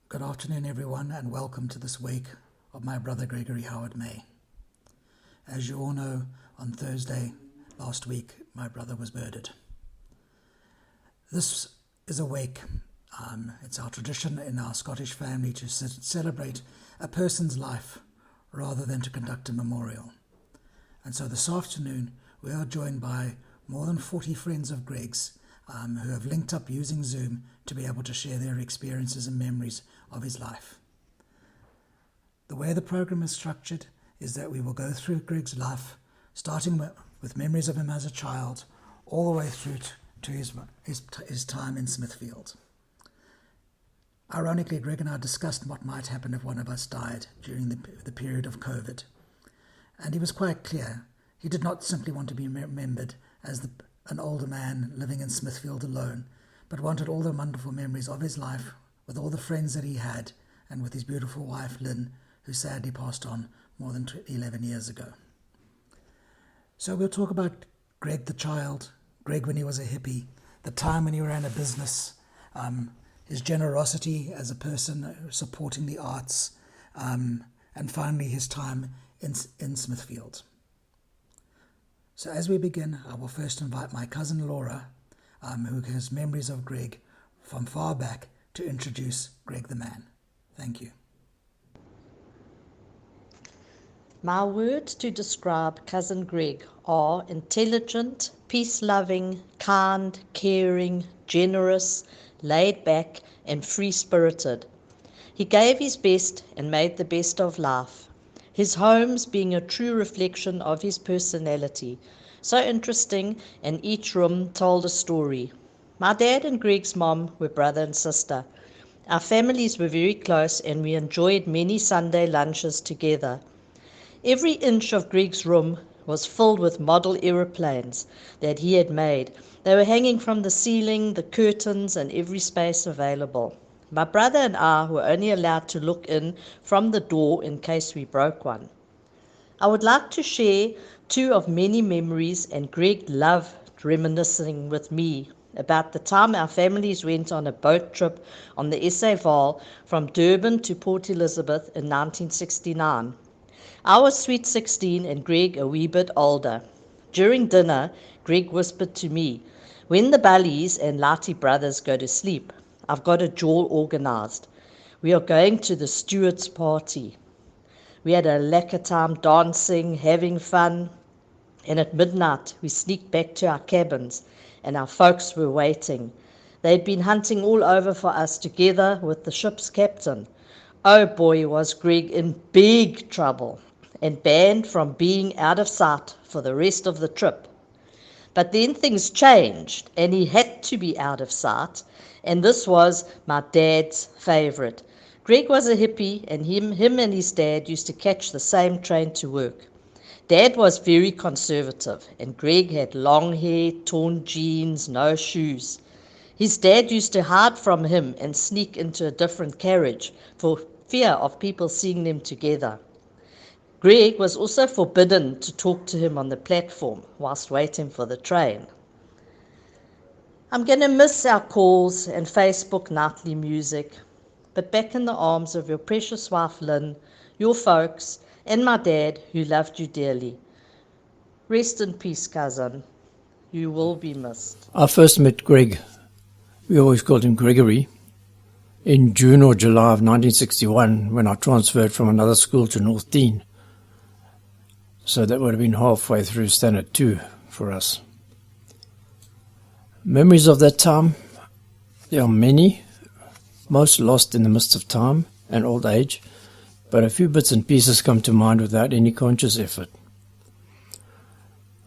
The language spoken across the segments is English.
Good afternoon, everyone, and welcome to this wake of my brother Gregory Howard May. As you all know, on Thursday last week, my brother was murdered. This is a wake. It's our tradition in our Scottish family to celebrate a person's life rather than to conduct a memorial. And so this afternoon, we are joined by more than 40 friends of Greg's who have linked up using Zoom to be able to share their experiences and memories of his life. The way the program is structured is that we will go through Greg's life, starting with memories of him as a child, all the way through to his time in Smithfield. Ironically, Greg and I discussed what might happen if one of us died during the period of COVID. And he was quite clear. He did not simply want to be remembered as an older man living in Smithfield alone, but wanted all the wonderful memories of his life with all the friends that he had and with his beautiful wife, Lynn, who sadly passed on more than 11 years ago. So we'll talk about Greg the child, Greg when he was a hippie, the time when he ran a business, his generosity as a person supporting the arts, and finally his time in Smithfield. So as we begin, I will first invite my cousin Laura, who has memories of Greg from far back, to introduce Greg the man. Thank you. My words to describe Cousin Greg are intelligent, peace-loving, kind, caring, generous, laid-back, and free-spirited. He gave his best and made the best of life, his homes being a true reflection of his personality. So interesting, and each room told a story. My dad and Greg's mom were brother and sister. Our families were very close and we enjoyed many Sunday lunches together. Every inch of Greg's room was filled with model aeroplanes that he had made. They were hanging from the ceiling, the curtains, and every space available. My brother and I were only allowed to look in from the door in case we broke one. I would like to share two of many memories, and Greg loved reminiscing with me about the time our families went on a boat trip on the SA Vaal from Durban to Port Elizabeth in 1969. I was sweet 16 and Greg a wee bit older. During dinner, Greg whispered to me, "When the Bullies and Lati brothers go to sleep, I've got a jaw organized. We are going to the Stewart's party." We had a lekker time dancing, having fun, and at midnight we sneaked back to our cabins and our folks were waiting. They'd been hunting all over for us together with the ship's captain. Oh boy, was Greg in big trouble and banned from being out of sight for the rest of the trip. But then things changed and he had to be out of sight, and this was my dad's favourite. Greg was a hippie and him and his dad used to catch the same train to work. Dad was very conservative and Greg had long hair, torn jeans, no shoes. His dad used to hide from him and sneak into a different carriage for fear of people seeing them together. Greg was also forbidden to talk to him on the platform whilst waiting for the train. I'm going to miss our calls and Facebook nightly music, but back in the arms of your precious wife Lynn, your folks, and my dad who loved you dearly. Rest in peace, cousin. You will be missed. I first met Greg, we always called him Gregory, in June or July of 1961 when I transferred from another school to North Dean. So that would have been halfway through Standard 2 for us. Memories of that time, there are many, most lost in the midst of time and old age, but a few bits and pieces come to mind without any conscious effort.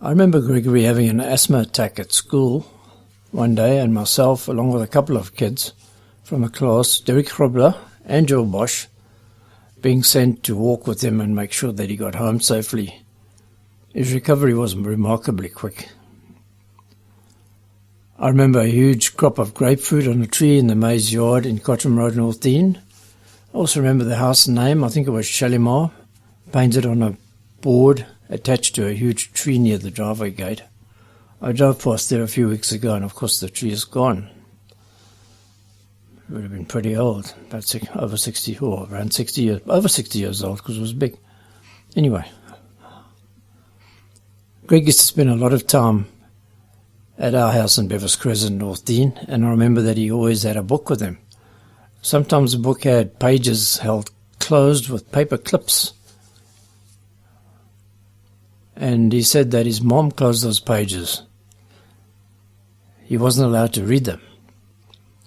I remember Gregory having an asthma attack at school one day, and myself, along with a couple of kids from a class, Derek Grobler and Joel Bosch, being sent to walk with him and make sure that he got home safely. His recovery was remarkably quick. I remember a huge crop of grapefruit on a tree in the maize yard in Cottam Road, North Dean. I also remember the house name, I think it was Shalimar, painted on a board attached to a huge tree near the driveway gate. I drove past there a few weeks ago and of course the tree is gone. He would have been pretty old, about over 60, or around 60 years, over 60 years old, because it was big. Anyway, Greg used to spend a lot of time at our house in Bevis Crescent, North Dean, and I remember that he always had a book with him. Sometimes the book had pages held closed with paper clips, and he said that his mom closed those pages. He wasn't allowed to read them.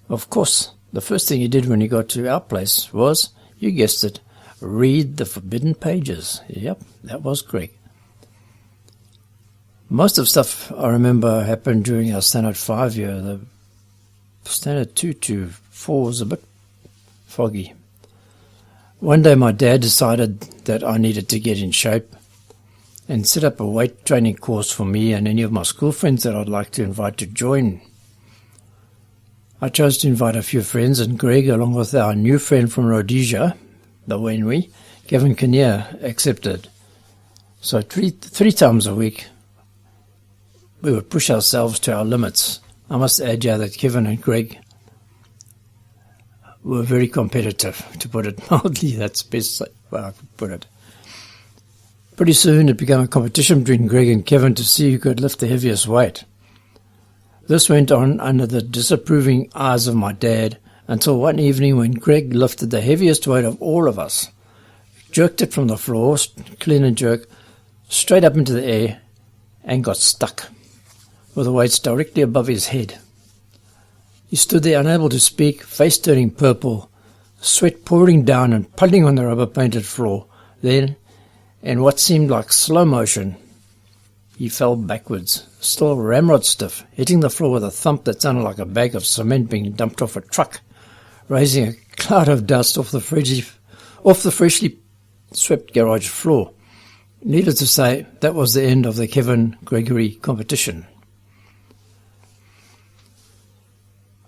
Of course, the first thing he did when he got to our place was, you guessed it, read the forbidden pages. Yep, that was Greg. Most of stuff I remember happened during our Standard 5 year. The Standard 2 to 4 was a bit foggy. One day my dad decided that I needed to get in shape and set up a weight training course for me and any of my school friends that I'd like to invite to join. I chose to invite a few friends, and Greg, along with our new friend from Rhodesia, the Wenwi, Kevin Kinnear, accepted. So three times a week, we would push ourselves to our limits. I must add here that Kevin and Greg were very competitive, to put it mildly. That's the best way I could put it. Pretty soon it became a competition between Greg and Kevin to see who could lift the heaviest weight. This went on under the disapproving eyes of my dad until one evening when Greg lifted the heaviest weight of all of us, jerked it from the floor, clean and jerk, straight up into the air, and got stuck, with the weights directly above his head. He stood there unable to speak, face turning purple, sweat pouring down and puddling on the rubber-painted floor. Then, in what seemed like slow motion, he fell backwards, still ramrod stiff, hitting the floor with a thump that sounded like a bag of cement being dumped off a truck, raising a cloud of dust off the freshly swept garage floor. Needless to say, that was the end of the Kevin Gregory competition.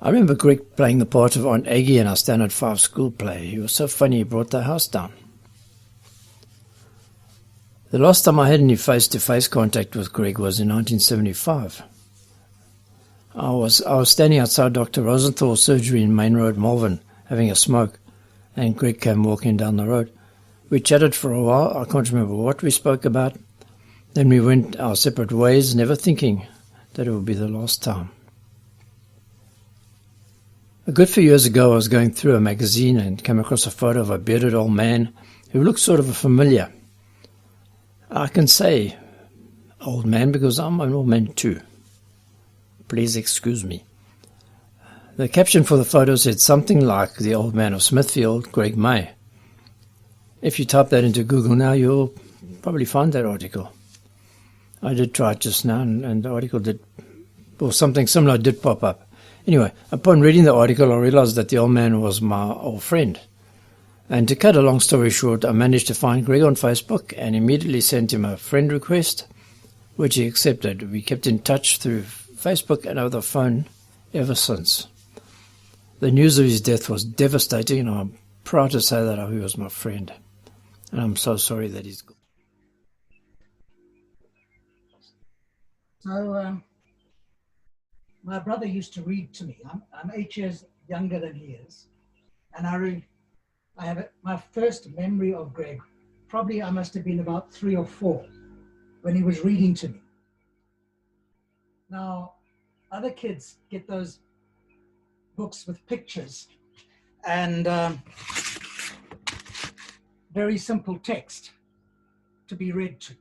I remember Greg playing the part of Aunt Aggie in our Standard 5 school play. He was so funny he brought the house down. The last time I had any face-to-face contact with Greg was in 1975. I was standing outside Dr. Rosenthal's surgery in Main Road, Malvern, having a smoke, and Greg came walking down the road. We chatted for a while. I can't remember what we spoke about. Then we went our separate ways, never thinking that it would be the last time. A good few years ago, I was going through a magazine and came across a photo of a bearded old man who looked sort of familiar. I can say old man because I'm an old man too. Please excuse me. The caption for the photo said something like "The Old Man of Smithfield, Greg May." If you type that into Google now, you'll probably find that article. I did try it just now, and the article did, or something similar did pop up. Anyway, upon reading the article, I realized that the old man was my old friend. And to cut a long story short, I managed to find Greg on Facebook and immediately sent him a friend request, which he accepted. We kept in touch through Facebook and over the phone ever since. The news of his death was devastating, and I'm proud to say that he was my friend. And I'm so sorry that he's gone. So, my brother used to read to me. I'm 8 years younger than he is, and I have my first memory of Greg. Probably I must have been about 3 or 4 when he was reading to me. Now, other kids get those books with pictures and very simple text to be read to.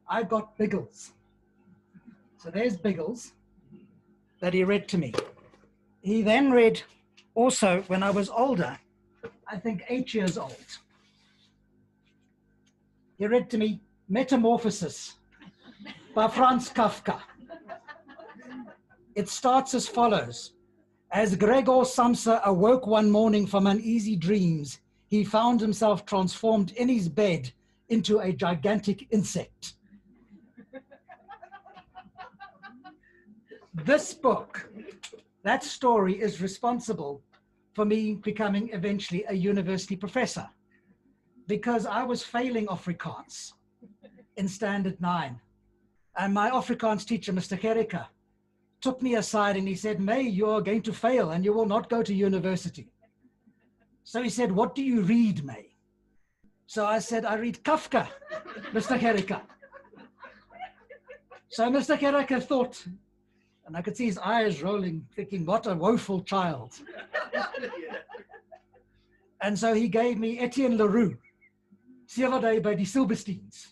I got Biggles. So there's Biggles that he read to me. He then read also when I was older, I think 8 years old. He read to me Metamorphosis by Franz Kafka. It starts as follows. As Gregor Samsa awoke one morning from uneasy dreams, he found himself transformed in his bed into a gigantic insect. This book, that story is responsible for me becoming eventually a university professor, because I was failing Afrikaans in Standard 9. And my Afrikaans teacher, Mr. Gerika, took me aside and he said, May, you're going to fail and you will not go to university. So he said, what do you read, May? So I said, I read Kafka, Mr. Herika. So Mr. Herika thought, and I could see his eyes rolling, thinking, what a woeful child. And so he gave me Etienne Leroux, Siervade by die Silbersteins.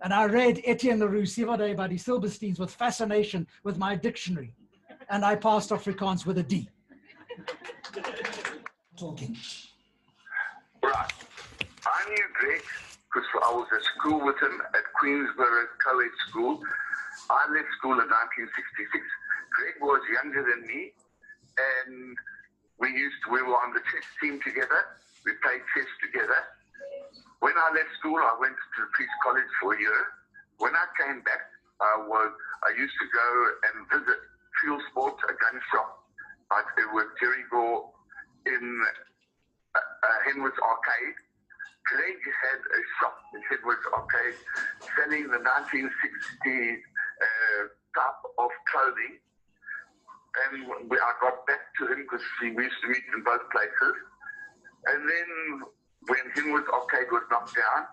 And I read Etienne Leroux, Siervade by die Silbersteins with fascination with my dictionary. And I passed Afrikaans with a D. Talking. Right. I knew Greg because I was at school with him at Queensborough College School. I left school in 1966. Greg was younger than me, and we were on the chess team together. We played chess together. When I left school, I went to the Priest College for a year. When I came back, I used to go and visit Field Sports, a gun shop. It was Jerry Gore in Henwood's Arcade. Greg had a shop in Henwood's Arcade selling the 1960s type of clothing. And I got back to him because we used to meet in both places. And then when Henwood's Arcade was knocked down,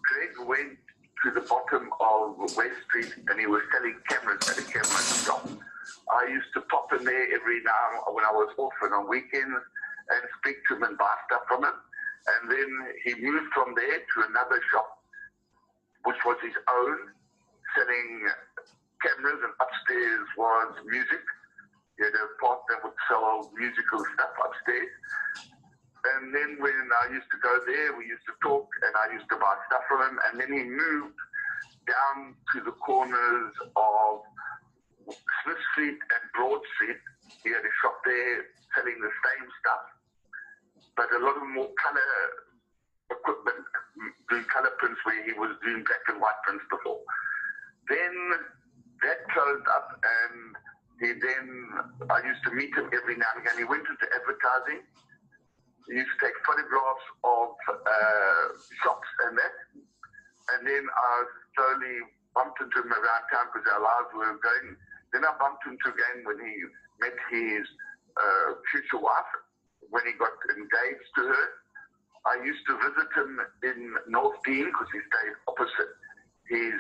Greg went to the bottom of West Street and he was selling cameras at a camera shop. I used to pop in there every now when I was off and on weekends and speak to him and buy stuff from him. And then he moved from there to another shop, which was his own, selling cameras, and upstairs was music. He had a part that would sell musical stuff upstairs. And then when I used to go there, we used to talk and I used to buy stuff from him. And then he moved down to the corners of Smithfield and Broad Street. He had a shop there selling the same stuff, but a lot of more color equipment, doing color prints where he was doing black and white prints before. Then that closed up and I used to meet him every now and again. He went into advertising. He used to take photographs of shops and that. And then I slowly bumped into him around town because our lives were going. Then I bumped into him again when he met his future wife, when he got engaged to her. I used to visit him in North Dean because he stayed opposite his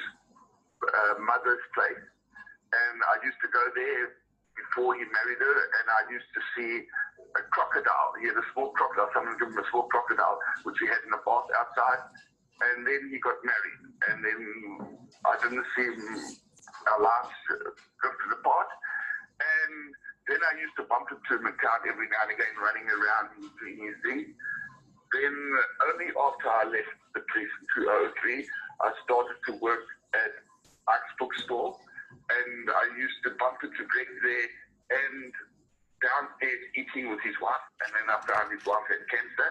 mother's place. And I used to go there before he married her, and I used to see a crocodile. He had a small crocodile. Someone gave him a small crocodile, which he had in a bath outside. And then he got married. And then I didn't see him, our lives drifted apart. And then I used to bump into him in town every now and again, running around and doing his thing. Then only after I left the police in 2003, I started to work at Ike's bookstore. And I used to bump into Greg there and downstairs eating with his wife. And then I found his wife had cancer.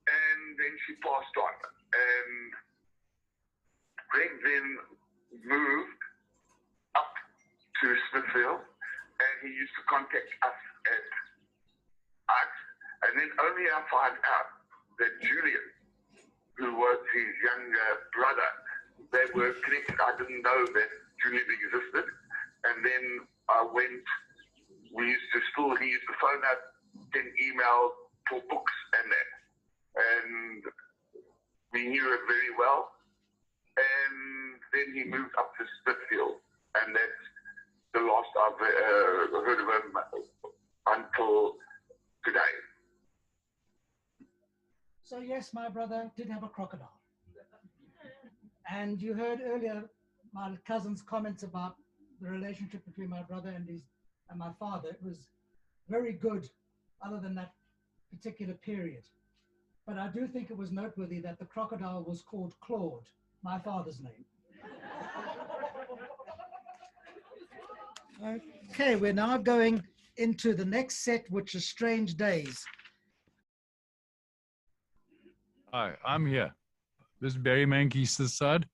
And then she passed on. And Greg then moved up to Smithfield. And he used to contact us at Ike's. And then only I found out that Julian, who was his younger brother, they were connected. I didn't know that Julian existed. And then he used to phone up, send emails for books and that. And we knew it very well. And then he moved up to Smithfield. And that's the last I've heard of him until today. So yes, my brother did have a crocodile. And you heard earlier my cousin's comments about the relationship between my brother and my father. It was very good, other than that particular period. But I do think it was noteworthy that the crocodile was called Claude, my father's name. Okay, we're now going into the next set, which is Strange Days. Hi, I'm here. This is Barry Mankey's this side.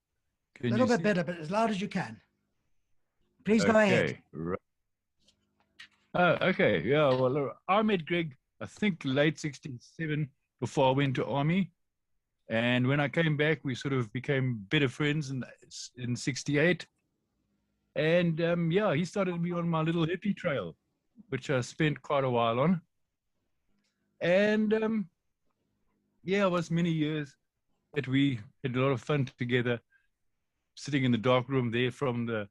A little bit better, but as loud as you can. Please go ahead. Right. Okay, yeah, well, I met Greg, I think late 67, before I went to army. And when I came back, we sort of became better friends in 68. And yeah, he started me on my little hippie trail, which I spent quite a while on. And yeah, it was many years that we had a lot of fun together, sitting in the dark room there from the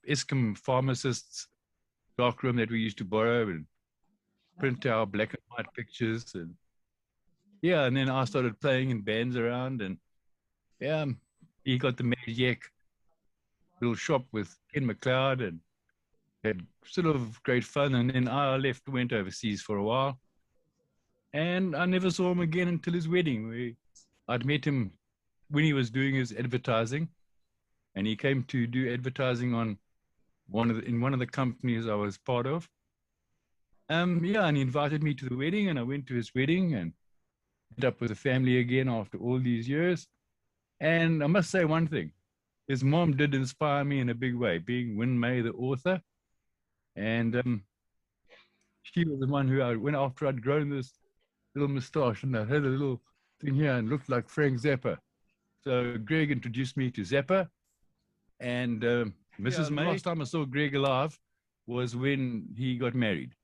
Eskom pharmacist's dark room that we used to borrow and print our black and white pictures. And yeah, and then I started playing in bands around, and yeah, he got the Magic little shop with Ken McLeod and had sort of great fun. And then I left, went overseas for a while, and I never saw him again until his wedding. I'd met him when he was doing his advertising, and he came to do advertising on in one of the companies I was part of. Yeah, and he invited me to the wedding, and I went to his wedding and met up with the family again after all these years. And I must say one thing: his mom did inspire me in a big way, being Win May, the author, and she was the one who went after I'd grown this little moustache and I had a little thing here and looked like Frank Zappa. So Greg introduced me to Zappa, and Mrs. May. Last time I saw Greg alive was when he got married.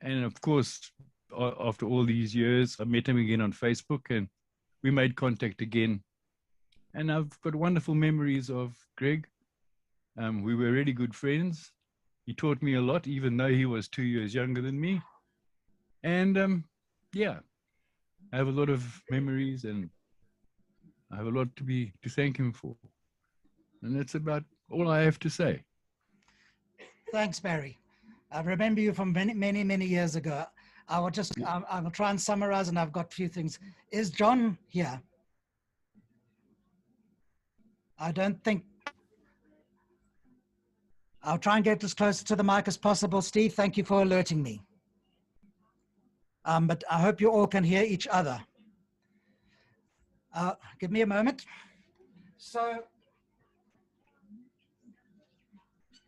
And of course, after all these years, I met him again on Facebook and we made contact again. And I've got wonderful memories of Greg. We were really good friends. He taught me a lot, even though he was 2 years younger than me. And yeah, I have a lot of memories and I have a lot to thank him for. And that's about all I have to say. Thanks, Barry. I remember you from many, many, many years ago. I will try and summarize, and I've got a few things. Is John here? I don't think. I'll try and get as close to the mic as possible. Steve, thank you for alerting me. But I hope you all can hear each other. Give me a moment. So,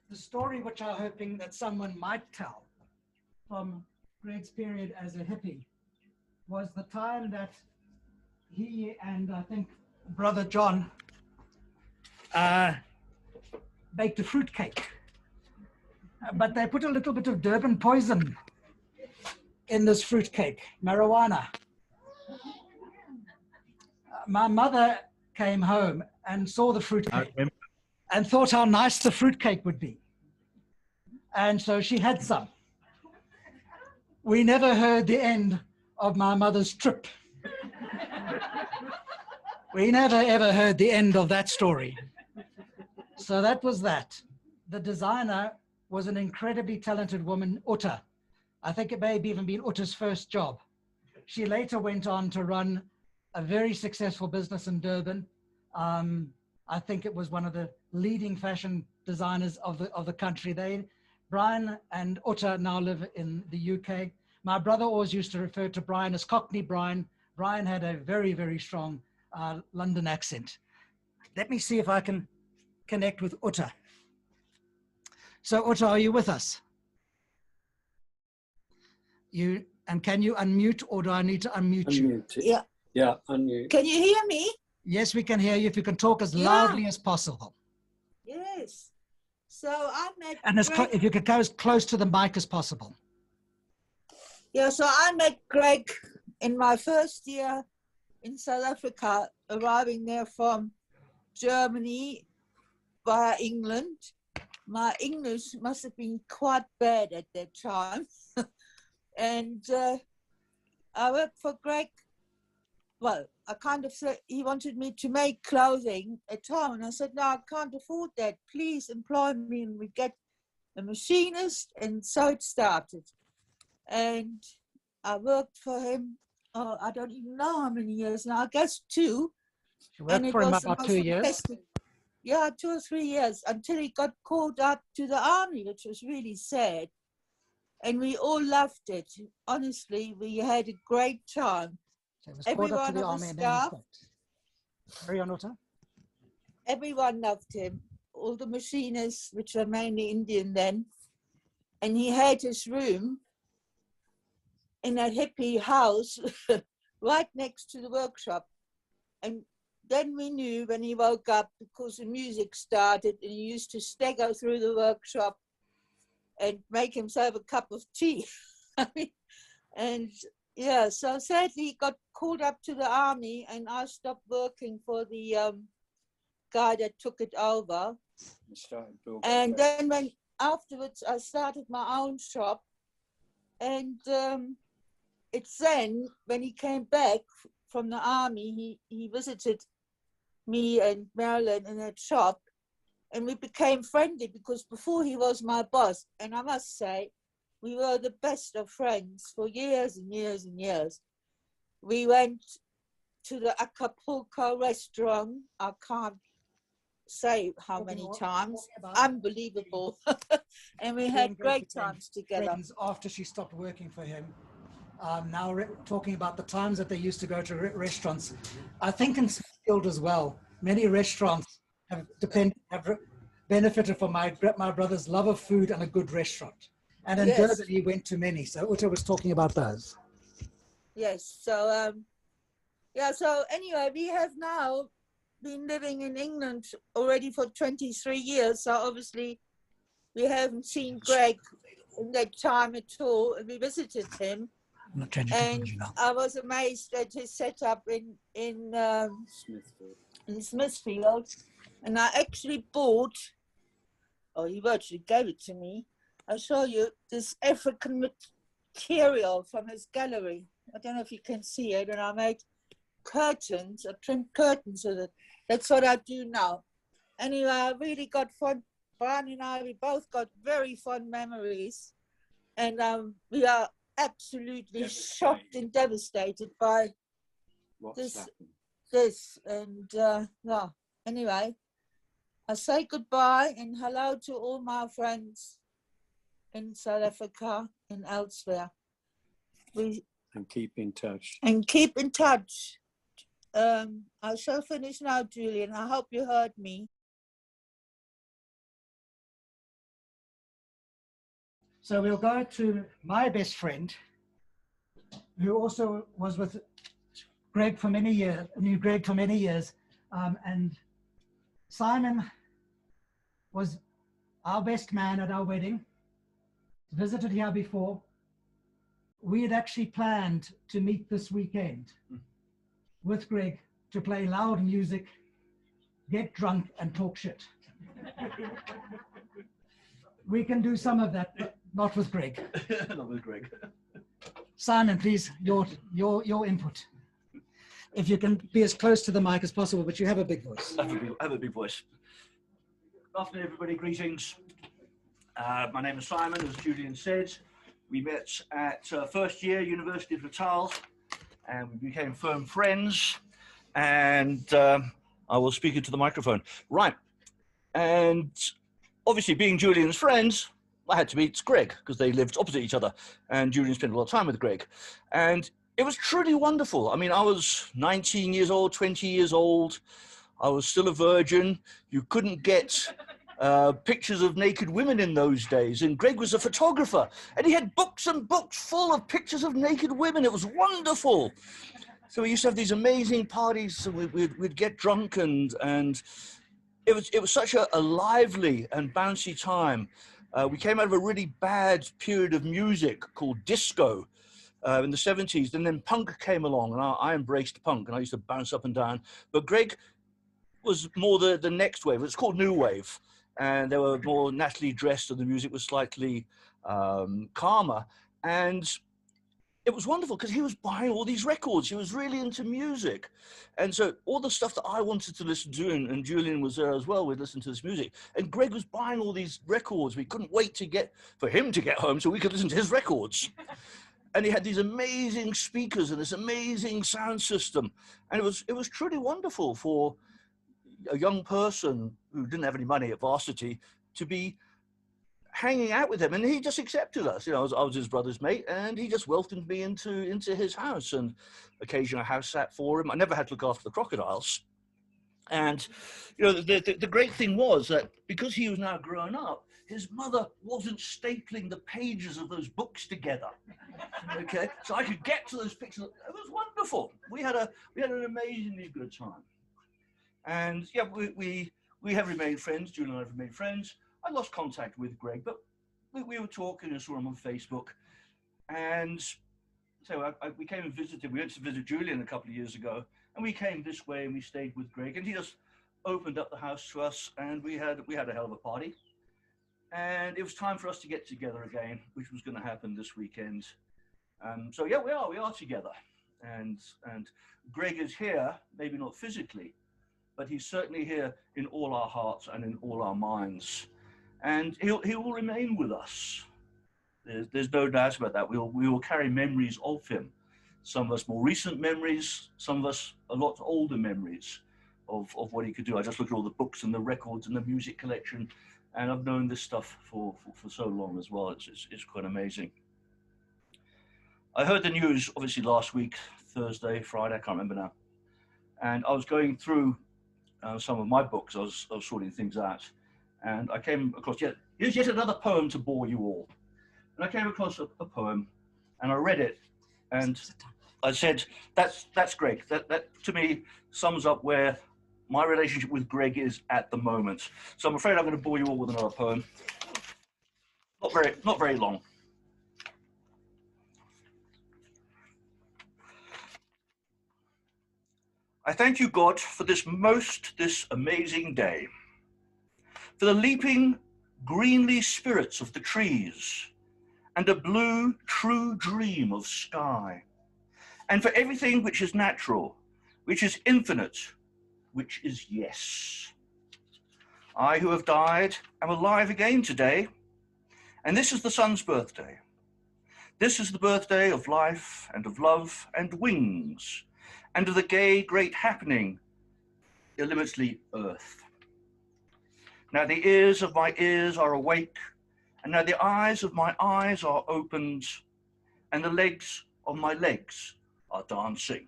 the story which I'm hoping that someone might tell from Greg's period as a hippie was the time that he and I think brother John baked a fruitcake. But they put a little bit of Durban poison in this fruitcake, marijuana. My mother came home and saw the fruitcake and thought how nice the fruitcake would be. And so she had some. We never heard the end of my mother's trip. We never ever heard the end of that story. So that was that. The designer was an incredibly talented woman, Uta. I think it may have even been Uta's first job. She later went on to run a very successful business in Durban. I think it was one of the leading fashion designers of the country. Brian and Uta now live in the UK. My brother always used to refer to Brian as Cockney Brian. Brian had a very, very strong London accent. Let me see if I can connect with Uta. So Uta, are you with us? And can you unmute, or do I need to unmute you? Yeah. Yeah, unmute. Can you hear me? Yes, we can hear you if you can talk as loudly as possible. Yes. So I met and if you could go as close to the mic as possible. Yeah, so I met Greg in my first year in South Africa, arriving there from Germany via England. My English must have been quite bad at that time. And I worked for Greg. Well, I kind of said he wanted me to make clothing at home. And I said, no, I can't afford that. Please employ me and we get a machinist. And so it started. And I worked for him, I don't even know how many years now, I guess 2. You worked for him about 2 years? Yeah, 2 or 3 years, until he got called up to the army, which was really sad. And we all loved it. Honestly, we had a great time. So it was called up to the army and then Carry on, Uta. Everyone loved him. All the machinists, which were mainly Indian then. And he had his room in that hippie house right next to the workshop. And then we knew when he woke up, because the music started, and he used to stagger through the workshop and make himself a cup of tea. And yeah, so sadly he got called up to the army, and I stopped working for the guy that took it over. And then when afterwards I started my own shop, and it's then when he came back from the army, he visited me and Marilyn in that shop, and we became friendly, because before he was my boss, and I must say we were the best of friends for years and years and years. We went to the Acapulco restaurant, I can't say how many times, unbelievable. And we had great times together. After she stopped working for him, now talking about the times that they used to go to restaurants. I think in Smithfield as well, many restaurants have benefited from my brother's love of food and a good restaurant. And in Durban, he went to many. So Uta was talking about those. Yes. So, yeah. So anyway, we have now been living in England already for 23 years. So obviously we haven't seen Greg in that time at all. And we visited him. And I was amazed at his setup in Smithfield. And I actually bought, he virtually gave it to me. I'll show you this African material from his gallery. I don't know if you can see it. And I made curtains, I trimmed curtains with it. That's what I do now. Anyway, I really got fun. Brian and I, we both got very fond memories. And we are absolutely shocked and devastated by this. And yeah, anyway, I say goodbye and hello to all my friends in South Africa and elsewhere. And keep in touch. And keep in touch. I shall finish now, Julian. I hope you heard me. So we'll go to my best friend, who also was with Greg for many years, knew Greg for many years. And Simon was our best man at our wedding, visited here before. We had actually planned to meet this weekend with Greg to play loud music, get drunk and talk shit. We can do some of that, but not with Greg. Not with Greg. Simon, please, your input. If you can be as close to the mic as possible, but you have a big voice. I have a big voice. Good afternoon, everybody. Greetings. My name is Simon, as Julian said. We met at first year, University of Natal, and we became firm friends. And I will speak into the microphone. Right. And obviously, being Julian's friends, I had to meet Greg because they lived opposite each other. And Julian spent a lot of time with Greg. And it was truly wonderful. I mean, I was 19 years old, 20 years old. I was still a virgin. You couldn't get pictures of naked women in those days. And Greg was a photographer. And he had books and books full of pictures of naked women. It was wonderful. So we used to have these amazing parties. So we'd get drunk and it was such a lively and bouncy time. We came out of a really bad period of music called disco in the 70s, and then punk came along, and I embraced punk, and I used to bounce up and down. But Greg was more the next wave. It's called new wave, and they were more naturally dressed, and the music was slightly calmer. And it was wonderful because he was buying all these records. He was really into music. And so all the stuff that I wanted to listen to, and Julian was there as well, we'd listen to this music. And Greg was buying all these records. We couldn't wait for him to get home so we could listen to his records. And he had these amazing speakers and this amazing sound system. And it was truly wonderful for a young person who didn't have any money at varsity to be hanging out with him, and he just accepted us. You know, I was his brother's mate, and he just welcomed me into his house, and occasionally I house sat for him. I never had to look after the crocodiles. And you know, the great thing was that because he was now grown up, his mother wasn't stapling the pages of those books together. Okay, so I could get to those pictures. It was wonderful. We had an amazingly good time. And yeah, we have remained friends. Julie and I have remained friends. I lost contact with Greg, but we were talking and saw him on Facebook. And so we came and visited. We went to visit Julian a couple of years ago, and we came this way and we stayed with Greg, and he just opened up the house to us, and we had a hell of a party. And it was time for us to get together again, which was going to happen this weekend. So yeah, we are together, and Greg is here, maybe not physically, but he's certainly here in all our hearts and in all our minds, and he will remain with us. There's no doubt about that. We will carry memories of him. Some of us more recent memories, some of us a lot older memories of what he could do. I just look at all the books and the records and the music collection, and I've known this stuff for so long as well. It's quite amazing. I heard the news obviously last week, Thursday, Friday, I can't remember now. And I was going through some of my books. I was sorting things out, and I came across here's yet another poem to bore you all. And I came across a poem, and I read it, and I said, that's Greg. That to me sums up where my relationship with Greg is at the moment. So I'm afraid I'm going to bore you all with another poem. Not very long. I thank you, God, for this amazing day, for the leaping greenly spirits of the trees, and a blue, true dream of sky, and for everything which is natural, which is infinite, which is yes. I who have died am alive again today, and this is the sun's birthday. This is the birthday of life and of love and wings, and of the gay great happening, illimitably earth. Now the ears of my ears are awake, and now the eyes of my eyes are opened, and the legs of my legs are dancing.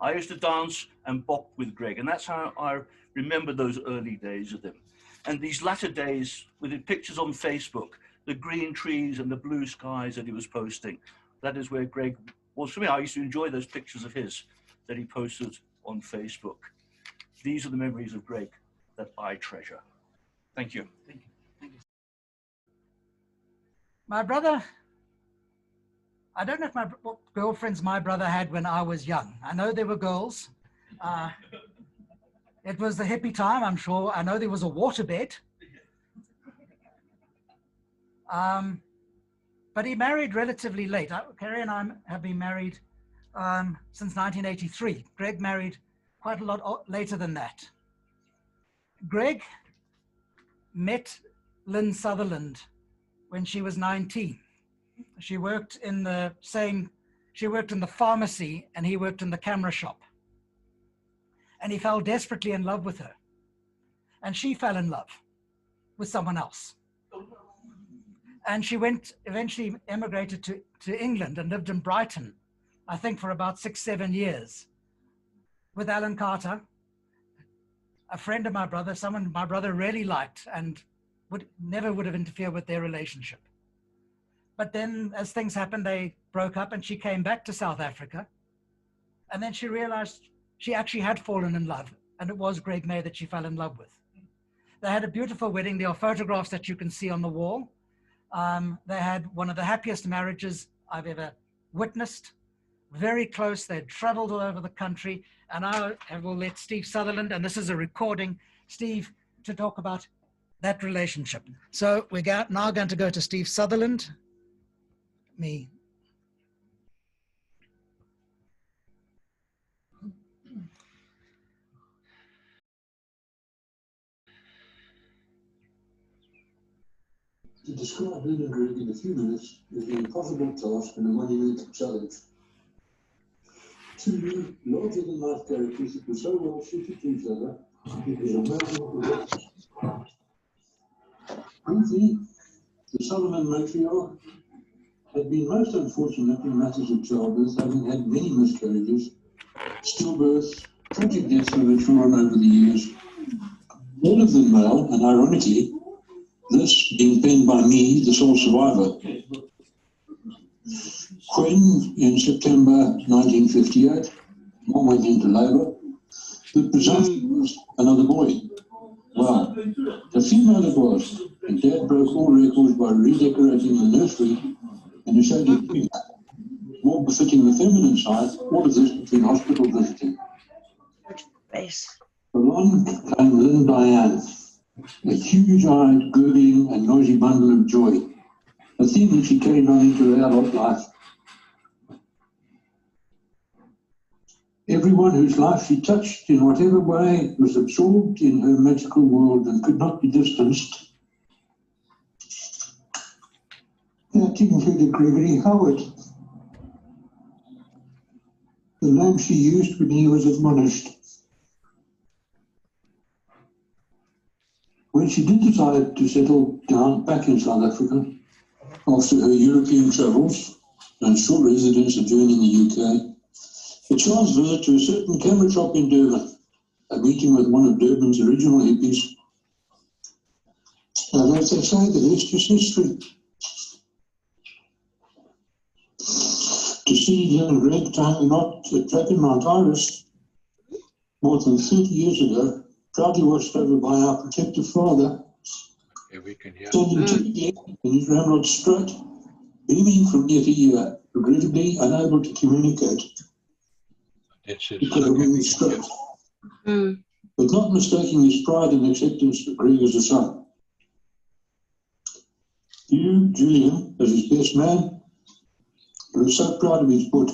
I used to dance and bop with Greg, and that's how I remember those early days of him. And these latter days, with his pictures on Facebook, the green trees and the blue skies that he was posting, that is where Greg was for me. I used to enjoy those pictures of his that he posted on Facebook. These are the memories of Greg that I treasure. Thank you. Thank you. Thank you. My brother, I don't know what girlfriends my brother had when I was young. I know there were girls. It was the hippie time, I'm sure. I know there was a waterbed. But he married relatively late. Carrie and I have been married since 1983. Greg married quite a lot later than that. Greg met Lynn Sutherland when she was 19. She worked in the pharmacy, and he worked in the camera shop. And he fell desperately in love with her. And she fell in love with someone else. And she eventually emigrated to England and lived in Brighton, I think for about 6-7 years, with Alan Carter, a friend of my brother, someone my brother really liked, and never would have interfered with their relationship. But then as things happened, they broke up, and she came back to South Africa. And then she realized she actually had fallen in love, and it was Greg May that she fell in love with. They had a beautiful wedding. There are photographs that you can see on the wall. They had one of the happiest marriages I've ever witnessed. Very close. They'd traveled all over the country. And I will let Steve Sutherland, and this is a recording, Steve, to talk about that relationship. So we're now going to go to Steve Sutherland. Me. To describe Lynn and Greg in a few minutes is an impossible task and a monumental challenge. Two larger than life characters that were so well suited to each other, it was a mountain of reference. Ruthie, the Solomon matriarch, had been most unfortunate in matters of childbirth, having had many miscarriages, stillbirths, tragic deaths of her children over the years, all of them male, and ironically, this being penned by me, the sole survivor. When, in September 1958, Mom went into labour, the presumption was another boy. Well, the female it was, and Dad broke all records by redecorating the nursery in a shady pink, more befitting the feminine side, all of this between hospital visiting. Along came little Diane, a huge-eyed, gurgling and noisy bundle of joy, a theme that she carried on into her adult life. Everyone whose life she touched in whatever way was absorbed in her magical world and could not be distanced. That included Gregory Howard, the name she used when he was admonished. When she did decide to settle down back in South Africa, after her European travels and short residence sojourn in the UK, a chance visit to a certain camera shop in Durban, a meeting with one of Durban's original hippies. And as they say, the rest is history. To see young Greg tying a knot at track in Mount Iris more than 30 years ago, proudly watched over by our protective father, standing typically in his ramrod strut, beaming from ear to ear, regrettably unable to communicate because of his strut, but not mistaking his pride and acceptance of Greg as a son. You, Julian, as his best man, was so proud of his put.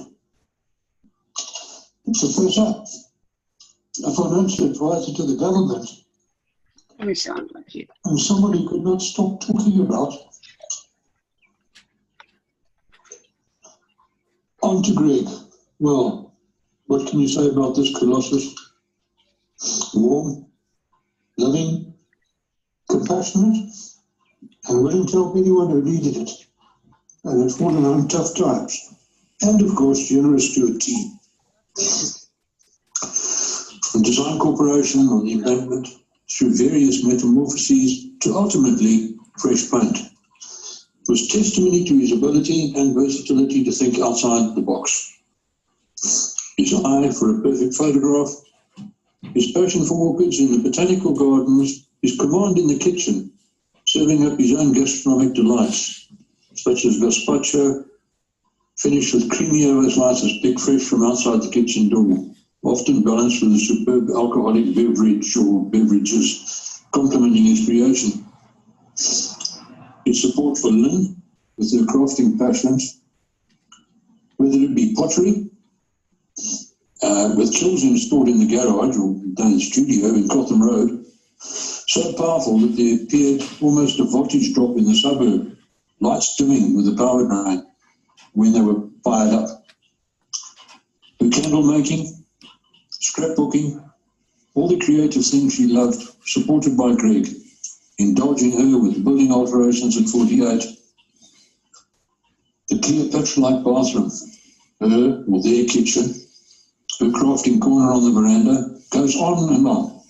Professor, a financial advisor to the government, and somebody could not stop talking about. On to Greg. Well, what can you say about this colossus? Warm, loving, compassionate, and willing to help anyone who needed it, and had fallen on tough times, and of course generous to a team. From Design Corporation on the embankment, through various metamorphoses to ultimately fresh paint, was testimony to his ability and versatility to think outside the box. His eye for a perfect photograph, his passion for orchids in the botanical gardens, his command in the kitchen, serving up his own gastronomic delights, such as gazpacho, finished with creamier as light as picked fresh from outside the kitchen door, often balanced with a superb alcoholic beverage or beverages complementing his creation. His support for Lynn, with her crafting passions, whether it be pottery, with kilns installed in the garage or down the studio in Cotham Road, so powerful that there appeared almost a voltage drop in the suburb, lights dimming with the power drain when they were fired up. Her candle making, scrapbooking, all the creative things she loved, supported by Greg, indulging her with building alterations at 48. The Cleopatra-like bathroom, her or their kitchen, her crafting corner on the veranda, goes on and on.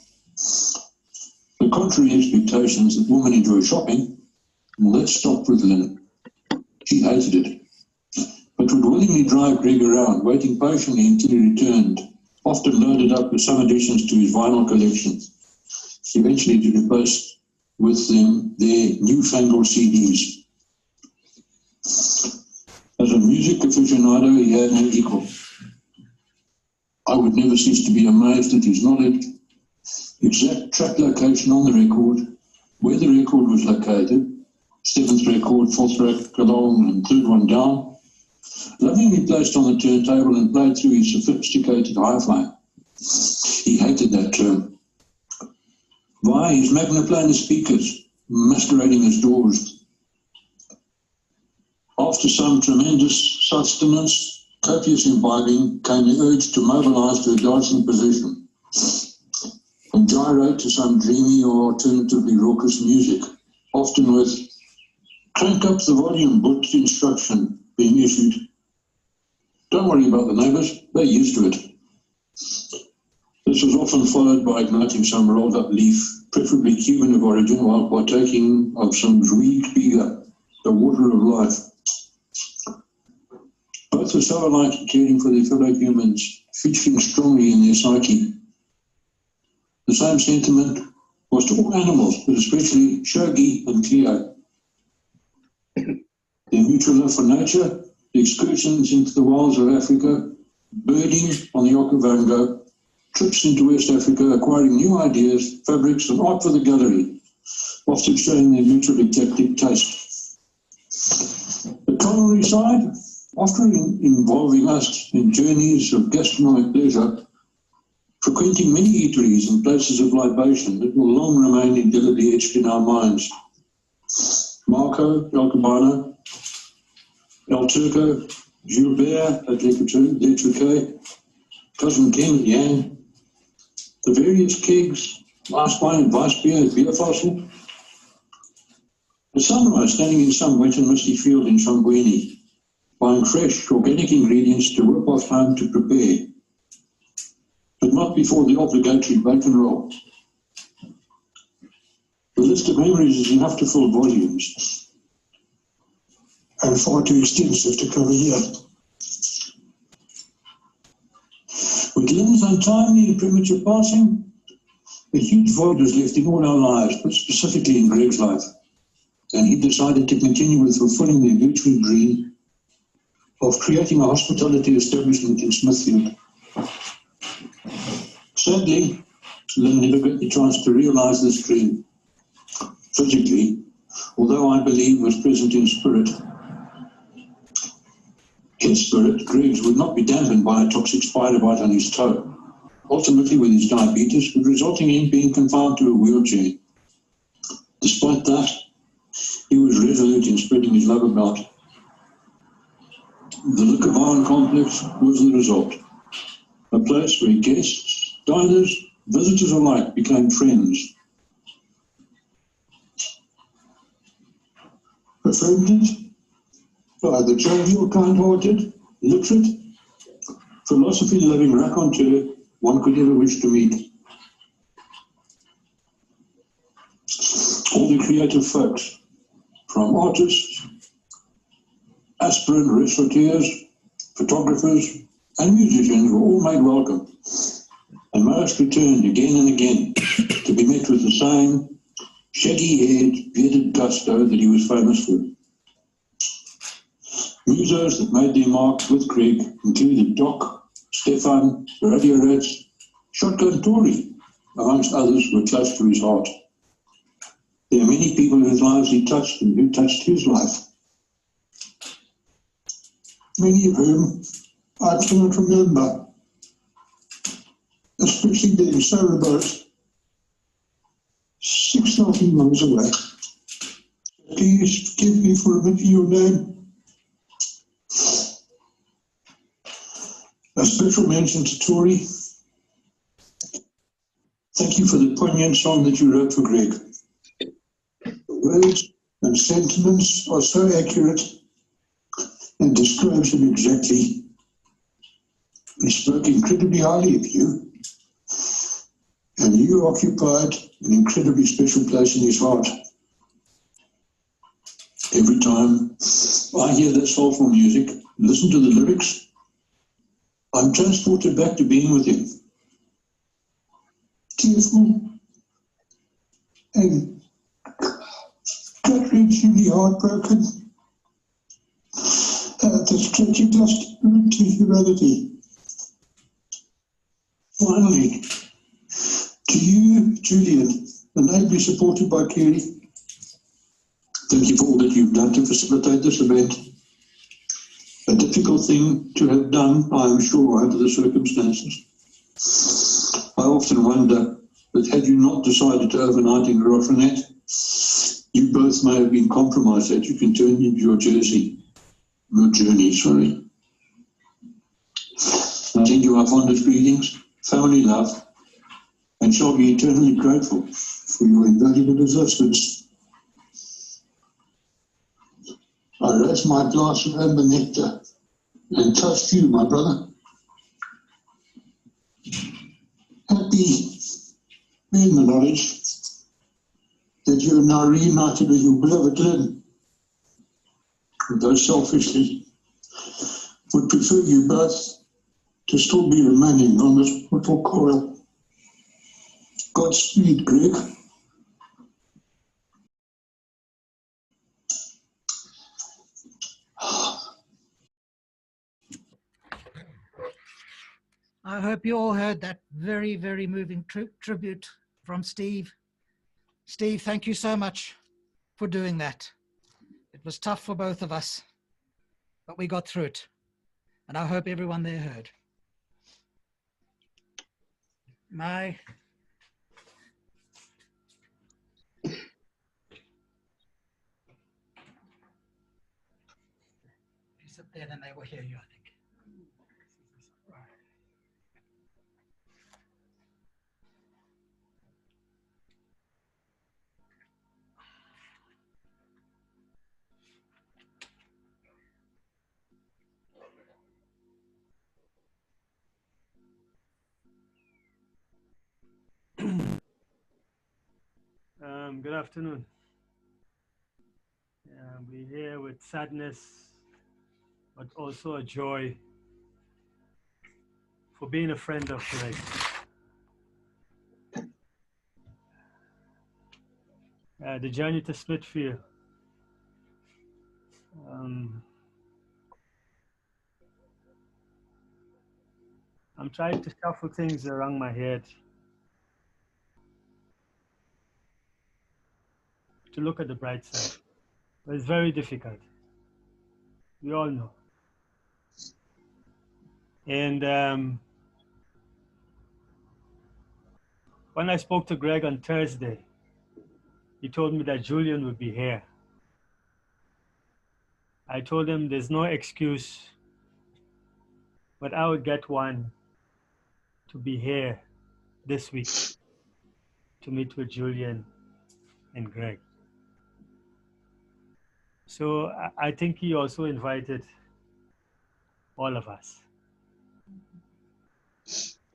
The contrary expectations that women enjoy shopping, well, that stopped with Lynn. She hated it, but would willingly drive Greg around, waiting patiently until he returned, often loaded up with some additions to his vinyl collection, eventually to replace with them their newfangled CDs. As a music aficionado, he had no equal. I would never cease to be amazed at his knowledge, exact track location on the record, where the record was located, 7th record, 4th record along and 3rd one down, lovingly placed on the turntable and played through his sophisticated hi-fi. He hated that term. Why, his magnaplanar speakers, masquerading as doors. After some tremendous sustenance, copious imbibing, came the urge to mobilize to a dancing position and gyrate to some dreamy or alternatively raucous music, often with crank up the volume boot instruction being issued. Don't worry about the neighbours, they're used to it. This was often followed by igniting some rolled up leaf, preferably Cuban of origin, while partaking of some Rui Kbiga, the water of life. Both were so alike in caring for their fellow humans, featuring strongly in their psyche. The same sentiment was to all animals, but especially Shogi and Cleo. Their mutual love for nature, the excursions into the wilds of Africa, birding on the Okavango, trips into West Africa, acquiring new ideas, fabrics, and art for the gallery, often showing their mutual eclectic taste. The culinary side, often involving us in journeys of gastronomic pleasure, frequenting many eateries and places of libation that will long remain indelibly etched in our minds. Marco, El Cabana, El Turco, Gilbert at Le Truquet, Cousin Ken at Yang, the various kegs, last wine and vice beer at Beer Fossil. The sunrise standing in some wet and misty field in Shambweni, buying fresh, organic ingredients to whip off home to prepare, but not before the obligatory bacon roll. The list of memories is enough to fill volumes, and far too extensive to cover here. With Lynn's untimely and premature passing, a huge void was left in all our lives, but specifically in Greg's life, and he decided to continue with fulfilling their mutual dream of creating a hospitality establishment in Smithfield. Sadly, Lynn never got the chance to realise this dream. Physically, although I believe was present in spirit, his spirit, Greg's, would not be dampened by a toxic spider bite on his toe, ultimately with his diabetes, resulting in him being confined to a wheelchair. Despite that, he was resolute in spreading his love about. The Liquor Barn complex was the result, a place where guests, diners, visitors alike became friends. Befriended by the jovial, kind-hearted, literate, philosophy-loving raconteur one could ever wish to meet. All the creative folks, from artists, aspirant restaurateurs, photographers, and musicians were all made welcome, and most returned again and again to be met with the same shaggy-haired, bearded gusto that he was famous for. Musos that made their marks with Craig included Doc, Stefan, Radio Rats, Shotgun Tory, amongst others, were close to his heart. There are many people whose lives he touched and who touched his life, many of whom I cannot remember, especially being so remote, 6,000 miles away. Please forgive me for omitting your name. A special mention to Tori. Thank you for the poignant song that you wrote for Greg. The words and sentiments are so accurate and describes him exactly. He spoke incredibly highly of you, and you occupied an incredibly special place in his heart. Every time I hear that soulful music, listen to the lyrics, I'm transported back to being with him. Tearful and gut-wrenchingly heartbroken at this tragic loss to humanity. Finally, to you, Julian, and ably supported by Kerry, thank you for all that you've done to facilitate this event. A difficult thing to have done, I am sure, under the circumstances. I often wonder that had you not decided to overnight in Grafenet, you both may have been compromised that you can turn into your journey. I send you our fondest greetings, family love, and shall be eternally grateful for your invaluable assistance. I raise my glass of amber nectar and toast you, my brother. Happy in the knowledge that you are now reunited with your beloved Lynn, though selfishly would prefer you both to still be remaining on this mortal coil. Godspeed, Greg. I hope you all heard that very, very moving tribute from Steve. Steve, thank you so much for doing that. It was tough for both of us, but we got through it. And I hope everyone there heard. My if you sit there, then they will hear you, I think. Good afternoon. We're here with sadness, but also a joy for being a friend of Greg. The journey to Smithfield. I'm trying to shuffle things around my head to look at the bright side. But it's very difficult. We all know. And when I spoke to Greg on Thursday, he told me that Julian would be here. I told him there's no excuse, but I would get one to be here this week to meet with Julian and Greg. So I think he also invited all of us.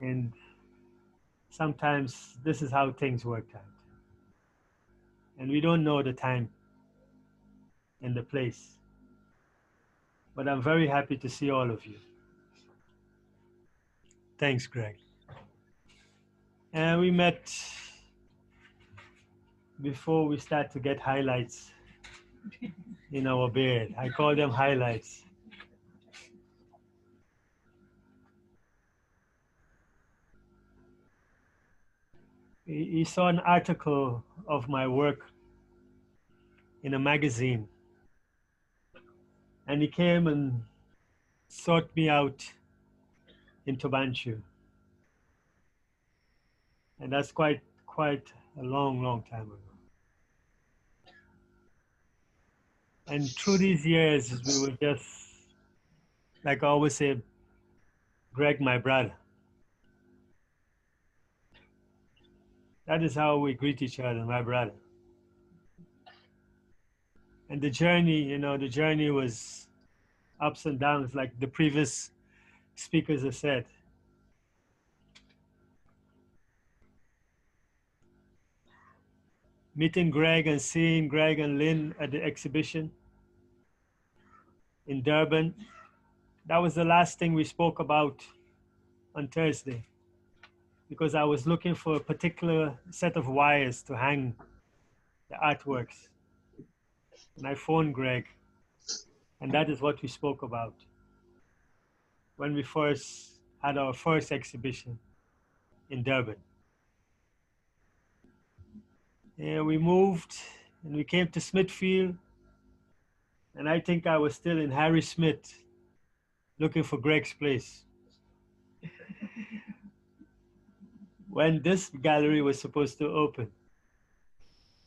And sometimes this is how things work out. And we don't know the time and the place. But I'm very happy to see all of you. Thanks, Greg. And we met before we start to get highlights in our beard. I call them highlights. He saw an article of my work in a magazine, and he came and sought me out in Tobanchu. And that's quite a long time ago. And through these years, we were just, like I always say, Greg, my brother. That is how we greet each other, my brother. And the journey was ups and downs, like the previous speakers have said. Meeting Greg and seeing Greg and Lynn at the exhibition in Durban, that was the last thing we spoke about on Thursday, because I was looking for a particular set of wires to hang the artworks. And I phoned Greg, and that is what we spoke about when we first had our first exhibition in Durban. And we moved and we came to Smithfield, and I think I was still in Harry Smith looking for Greg's place when this gallery was supposed to open.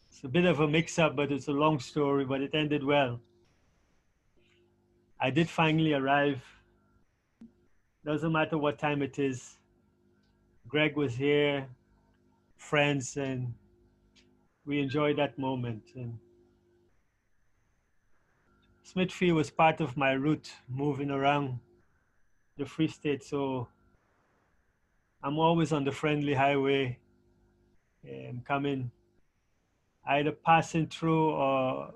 It's a bit of a mix-up, but it's a long story, but it ended well. I did finally arrive. Doesn't matter what time it is. Greg was here, friends, and we enjoyed that moment. And Smithfield was part of my route moving around the Free State, so I'm always on the friendly highway and coming, either passing through or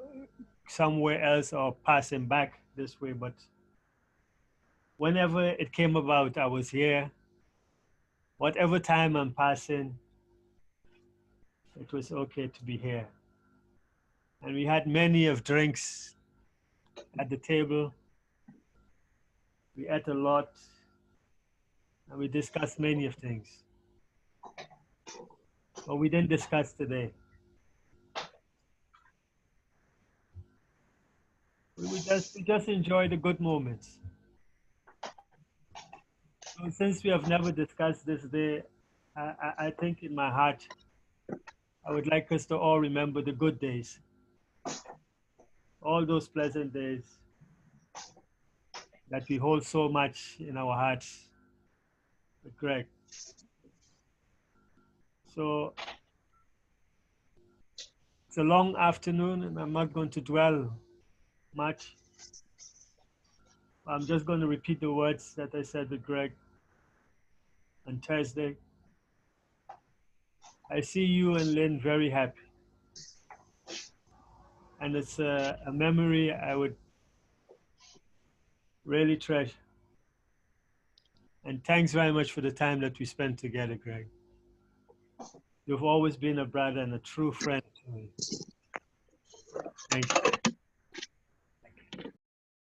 somewhere else or passing back this way. But whenever it came about, I was here. Whatever time I'm passing, it was okay to be here. And we had many of drinks at the table. We ate a lot, and we discussed many of things. But we didn't discuss today. We just enjoy the good moments. So since we have never discussed this day, I think in my heart, I would like us to all remember the good days, all those pleasant days that we hold so much in our hearts with Greg. So it's a long afternoon, and I'm not going to dwell much. I'm just going to repeat the words that I said with Greg on Thursday. I see you and Lynn very happy. And it's a memory I would really treasure. And thanks very much for the time that we spent together, Greg. You've always been a brother and a true friend to me. Thank you.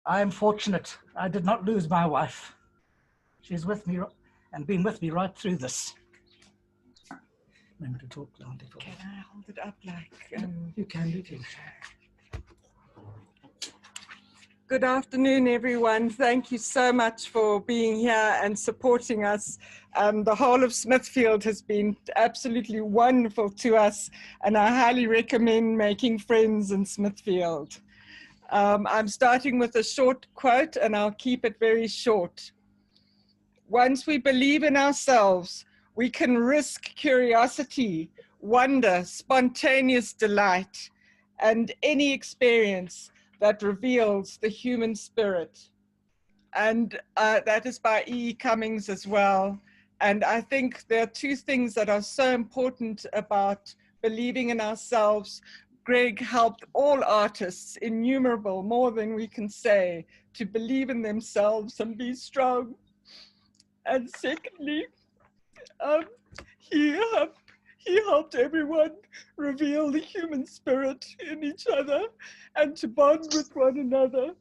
I am fortunate. I did not lose my wife. She's with me and been with me right through this. Remember to talk, Auntie. Can I hold it up like... You can do it. Good afternoon, everyone. Thank you so much for being here and supporting us. The whole of Smithfield has been absolutely wonderful to us, and I highly recommend making friends in Smithfield. I'm starting with a short quote, and I'll keep it very short. Once we believe in ourselves, we can risk curiosity, wonder, spontaneous delight, and any experience that reveals the human spirit. And that is by E. Cummings as well. And I think there are two things that are so important about believing in ourselves. Greg helped all artists, innumerable, more than we can say, to believe in themselves and be strong. And secondly, he helped everyone reveal the human spirit in each other and to bond with one another.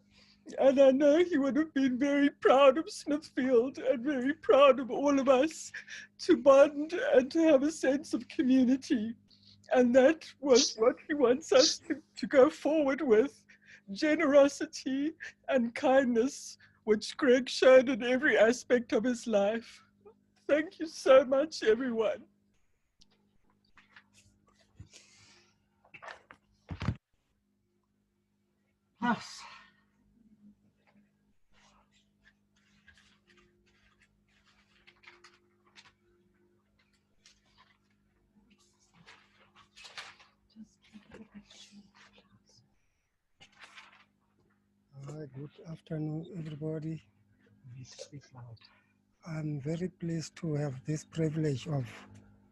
And I know he would have been very proud of Smithfield and very proud of all of us to bond and to have a sense of community. And that was what he wants us to go forward with, generosity and kindness, which Greg showed in every aspect of his life. Thank you so much, everyone. Yes. Good afternoon, everybody. I'm very pleased to have this privilege of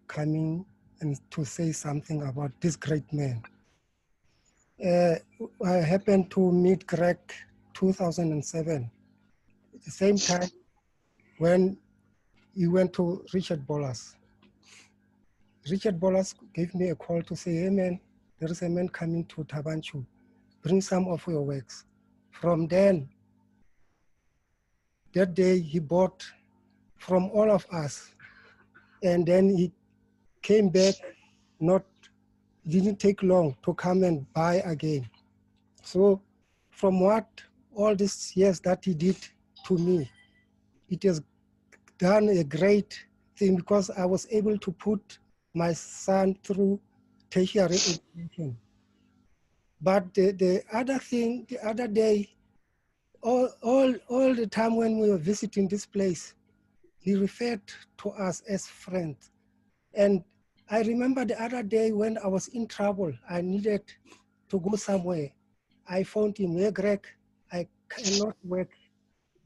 coming and to say something about this great man. I happened to meet Greg 2007, at the same time when he went to Richard Bolas. Richard Bolas gave me a call to say, hey man, there is a man coming to Tabanchu, bring some of your works. From then, that day he bought from all of us. And then he came back, didn't take long to come and buy again. So from what all these years that he did to me, it has done a great thing because I was able to put my son through tertiary education. But the other thing, the other day, all the time when we were visiting this place, he referred to us as friends. And I remember the other day when I was in trouble, I needed to go somewhere. I phoned him, hey Greg, I cannot work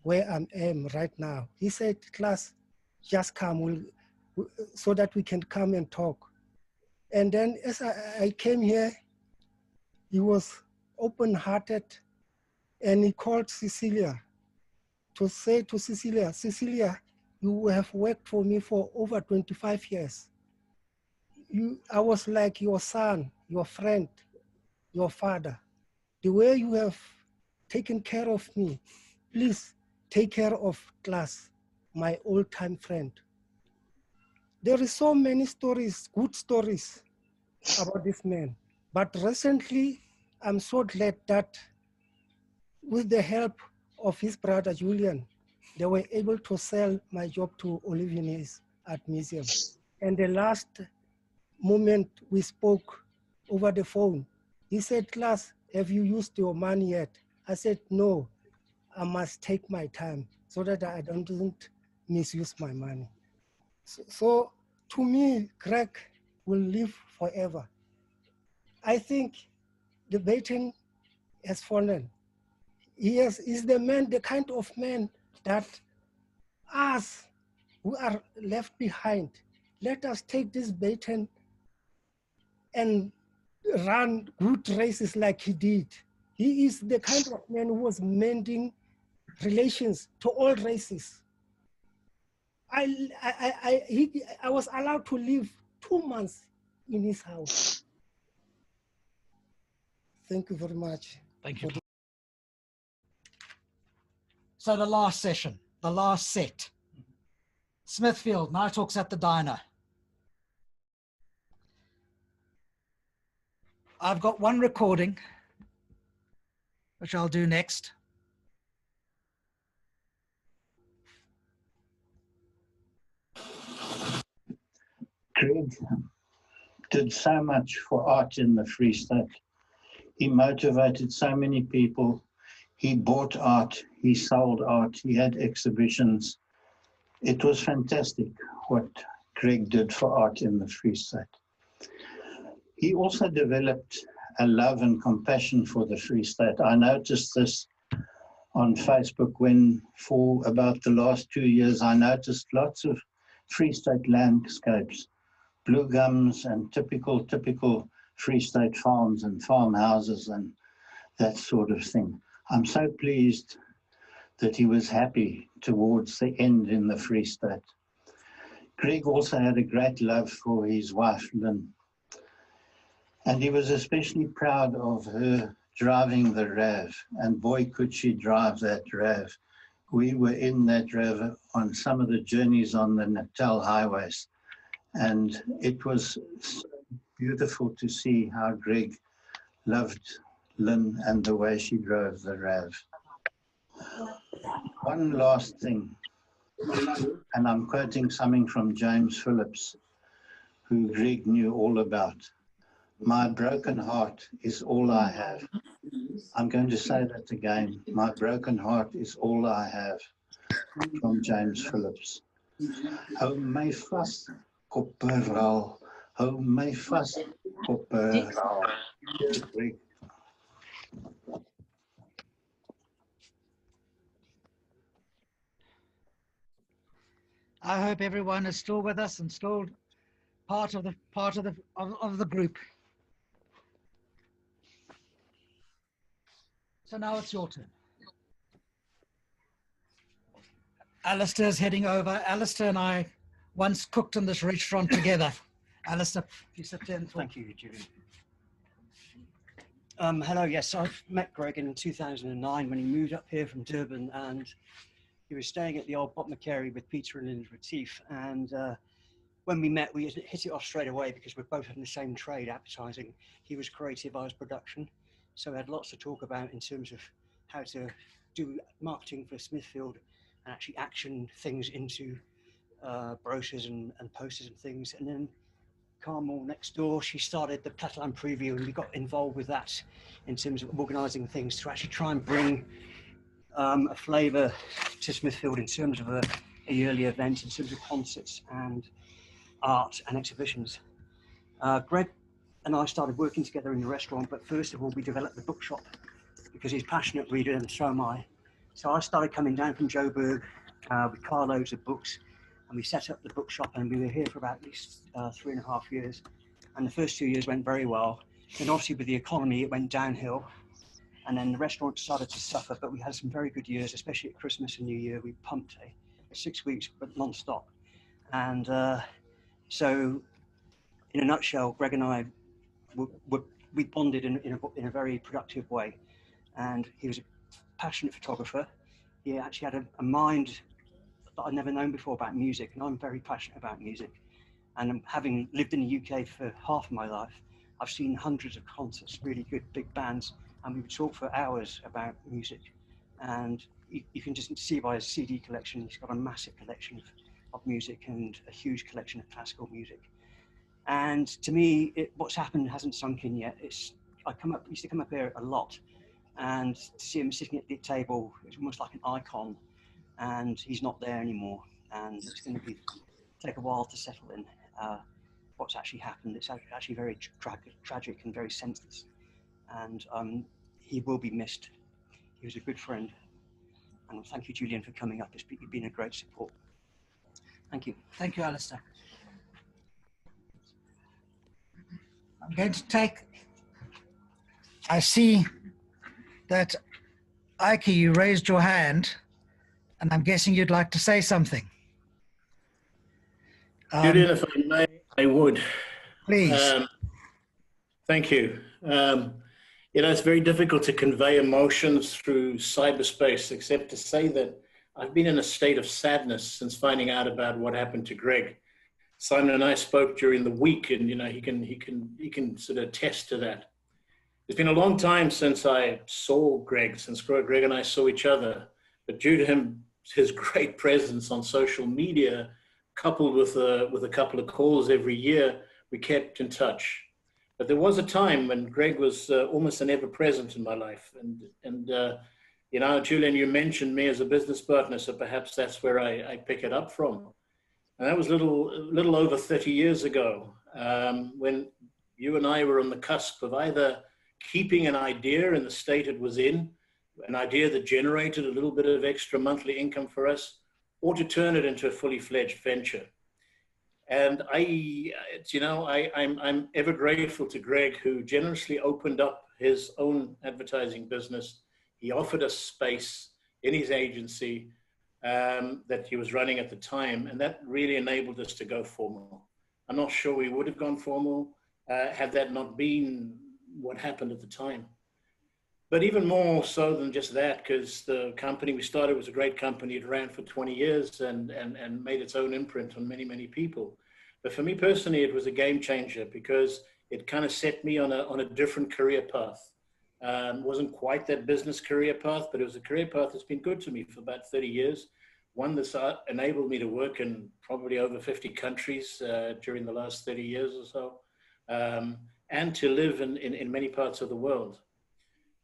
where I am right now. He said, class, just come so that we can come and talk. And then as I came here, he was open-hearted, and he called Cecilia to say to Cecilia, you have worked for me for over 25 years. I was like your son, your friend, your father. The way you have taken care of me, please take care of Klaas, my old-time friend. There is so many stories, good stories about this man. But recently, I'm so glad that with the help of his brother Julian, they were able to sell my job to Olivier Art Museum. And the last moment we spoke over the phone, he said, Klaas, have you used your money yet? I said, no, I must take my time so that I don't misuse my money. So to me, Greg will live forever. I think the baton has fallen. He is the man, the kind of man that us who are left behind, let us take this baton and run good races like he did. He is the kind of man who was mending relations to all races. I was allowed to live 2 months in his house. Thank you very much. Thank you. So the last session, the last set. Smithfield, Night Talks at the Diner. I've got one recording, which I'll do next. Greg did so much for art in the Free State. He motivated so many people. He bought art, he sold art, he had exhibitions. It was fantastic what Greg did for art in the Free State. He also developed a love and compassion for the Free State. I noticed this on Facebook when, for about the last 2 years, I noticed lots of Free State landscapes, blue gums and typical Free State farms and farmhouses and that sort of thing. I'm so pleased that he was happy towards the end in the Free State. Greg also had a great love for his wife, Lynn, and he was especially proud of her driving the RAV, and boy, could she drive that RAV. We were in that RAV on some of the journeys on the Natal highways, and it was so beautiful to see how Greg loved Lynn and the way she drove the RAV. One last thing, and I'm quoting something from James Phillips, who Greg knew all about. My broken heart is all I have. I'm going to say that again. My broken heart is all I have, from James Phillips. Hou my vas, kopperal. Hou my vas, kopperal. Cheers, Greg. I hope everyone is still with us and still part of the group. So now it's your turn. Alistair's heading over. Alistair and I once cooked in this restaurant together. Alistair, if you sit there and talk. Thank you, Julian. Hello, yes, I've met Greg in 2009 when he moved up here from Durban, and he was staying at the old Bob McCary with Peter and Linda Retief. And when we met, we hit it off straight away because we're both in the same trade, advertising. He was creative, I was production. So we had lots to talk about in terms of how to do marketing for Smithfield and actually action things into brochures and posters and things. And then Carmel next door, she started the Catalan preview, and we got involved with that in terms of organising things to actually try and bring a flavour to Smithfield in terms of a yearly event, in terms of concerts and art and exhibitions. Greg and I started working together in the restaurant, but first of all, we developed the bookshop because he's a passionate reader and so am I. So I started coming down from Joburg with carloads of books, and we set up the bookshop, and we were here for about at least 3.5 years. And the first 2 years went very well. Then obviously with the economy, it went downhill. And then the restaurant started to suffer, but we had some very good years, especially at Christmas and New Year. We pumped 6 weeks, but non-stop. And so in a nutshell, Greg and I, we bonded in a very productive way. And he was a passionate photographer. He actually had a mind that I'd never known before about music, and I'm very passionate about music. And having lived in the UK for half of my life, I've seen hundreds of concerts, really good big bands, and we would talk for hours about music. And you can just see by his CD collection, he's got a massive collection of music and a huge collection of classical music. And to me, what's happened hasn't sunk in yet. I used to come up here a lot, and to see him sitting at the table, it's almost like an icon. And he's not there anymore, and it's going to take a while to settle in what's actually happened. It's actually very tragic and very senseless, and he will be missed. He was a good friend, and thank you, Julian, for coming up. You've been a great support. Thank you. Thank you, Alistair. I'm going to take, I see that Ike, you raised your hand, and I'm guessing you'd like to say something. Julian, if I may, I would. Please. Thank you. You know, it's very difficult to convey emotions through cyberspace, except to say that I've been in a state of sadness since finding out about what happened to Greg. Simon and I spoke during the week, and you know, he can sort of attest to that. It's been a long time since I saw Greg, since Greg and I saw each other, but due to his great presence on social media, coupled with a couple of calls every year, we kept in touch. But there was a time when Greg was almost an ever-present in my life. And you know, Julian, you mentioned me as a business partner, so perhaps that's where I pick it up from. And that was a little over 30 years ago, when you and I were on the cusp of either keeping an idea in the state it was in, an idea that generated a little bit of extra monthly income for us, or to turn it into a fully fledged venture. And I'm ever grateful to Greg, who generously opened up his own advertising business. He offered us space in his agency that he was running at the time, and that really enabled us to go formal. I'm not sure we would have gone formal had that not been what happened at the time. But even more so than just that, because the company we started was a great company. It ran for 20 years and made its own imprint on many, many people. But for me personally, it was a game changer because it kind of set me on a different career path. It wasn't quite that business career path, but it was a career path that's been good to me for about 30 years. One that's enabled me to work in probably over 50 countries during the last 30 years or so, and to live in many parts of the world.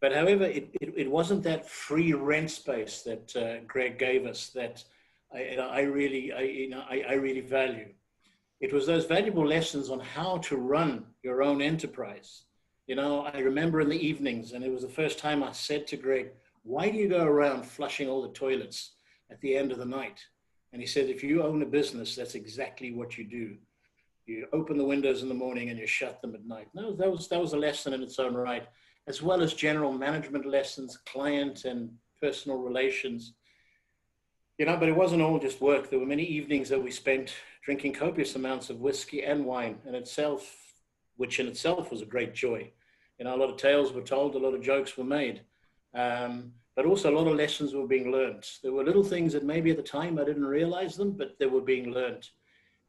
But however, it wasn't that free rent space that Greg gave us that I really value. It was those valuable lessons on how to run your own enterprise. You know, I remember in the evenings, and it was the first time I said to Greg, "Why do you go around flushing all the toilets at the end of the night?" And he said, "If you own a business, that's exactly what you do. You open the windows in the morning and you shut them at night." No, that was a lesson in its own right, as well as general management lessons, client and personal relations. You know, but it wasn't all just work. There were many evenings that we spent drinking copious amounts of whiskey and wine in itself, which in itself was a great joy. You know, a lot of tales were told, a lot of jokes were made, but also a lot of lessons were being learned. There were little things that maybe at the time I didn't realize them, but they were being learned.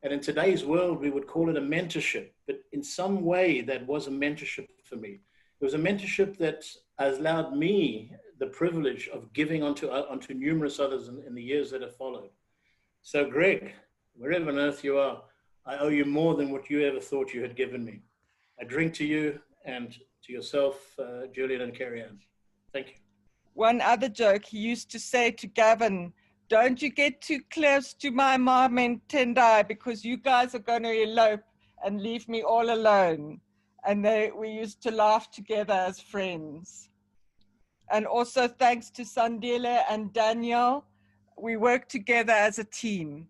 And in today's world, we would call it a mentorship, but in some way that was a mentorship for me. It was a mentorship that has allowed me the privilege of giving onto numerous others in the years that have followed. So Greg, wherever on earth you are, I owe you more than what you ever thought you had given me. I drink to you and to yourself, Julian and Carrie-Anne. Thank you. One other joke, he used to say to Gavin, "Don't you get too close to my mom and Tendai because you guys are going to elope and leave me all alone." And we used to laugh together as friends. And also thanks to Sandile and Daniel, we worked together as a team.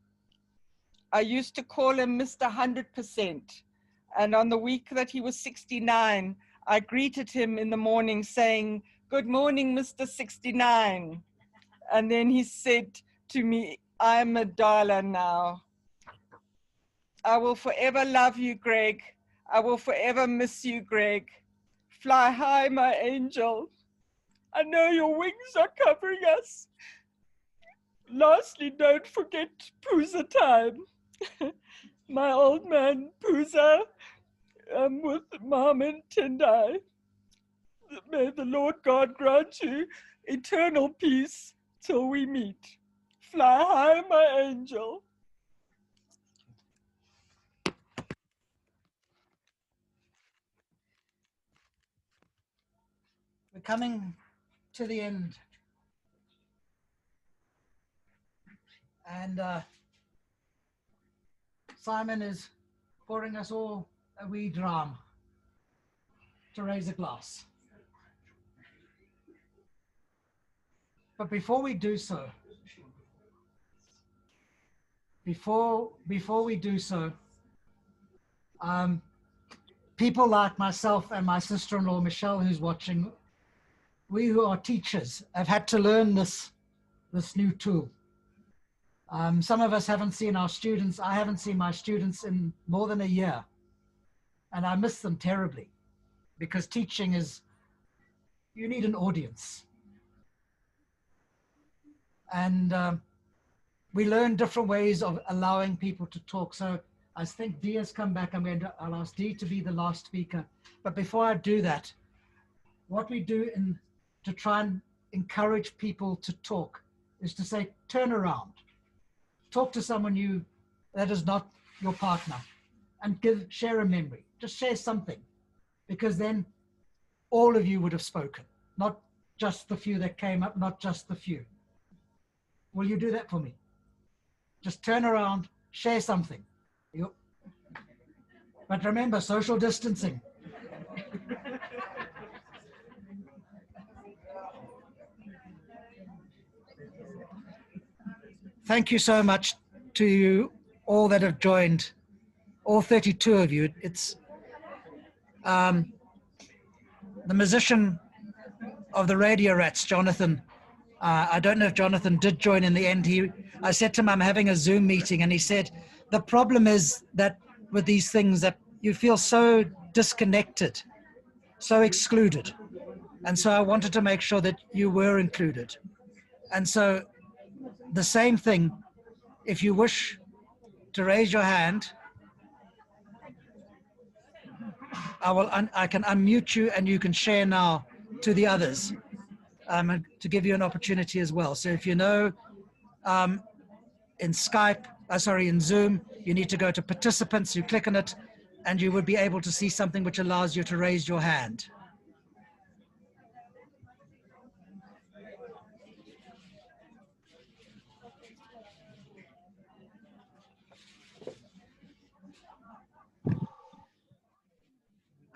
I used to call him Mr. 100%. And on the week that he was 69, I greeted him in the morning saying, "Good morning, Mr. 69. And then he said to me, "I'm a dialer now." I will forever love you, Greg. I will forever miss you, Greg. Fly high, my angel. I know your wings are covering us. Lastly, don't forget Pooza time. My old man Pooza with Mom and Tendai. May the Lord God grant you eternal peace till we meet. Fly high, my angel. We're coming to the end. And Simon is pouring us all a wee dram to raise a glass. But before we do so, before we do so, people like myself and my sister-in-law, Michelle, who's watching, we who are teachers have had to learn this new tool. Some of us haven't seen our students. I haven't seen my students in more than a year. And I miss them terribly because teaching is, you need an audience. And we learn different ways of allowing people to talk. So I think Dee has come back. I'll ask Dee to be the last speaker. But before I do that, what we do to try and encourage people to talk is to say, turn around. Talk to someone that is not your partner and share a memory. Just share something, because then all of you would have spoken, not just the few that came up, not just the few. Will you do that for me? Just turn around, share something. But remember, social distancing. Thank you so much to you all that have joined, all 32 of you. It's the musician of the Radio Rats, Jonathan. I don't know if Jonathan did join in the end. I said to him, I'm having a Zoom meeting, and he said, the problem is that with these things that you feel so disconnected, so excluded. And so I wanted to make sure that you were included. And so the same thing, if you wish to raise your hand, I can unmute you and you can share now to the others to give you an opportunity as well. So if you know in Zoom, you need to go to participants, you click on it, and you would be able to see something which allows you to raise your hand.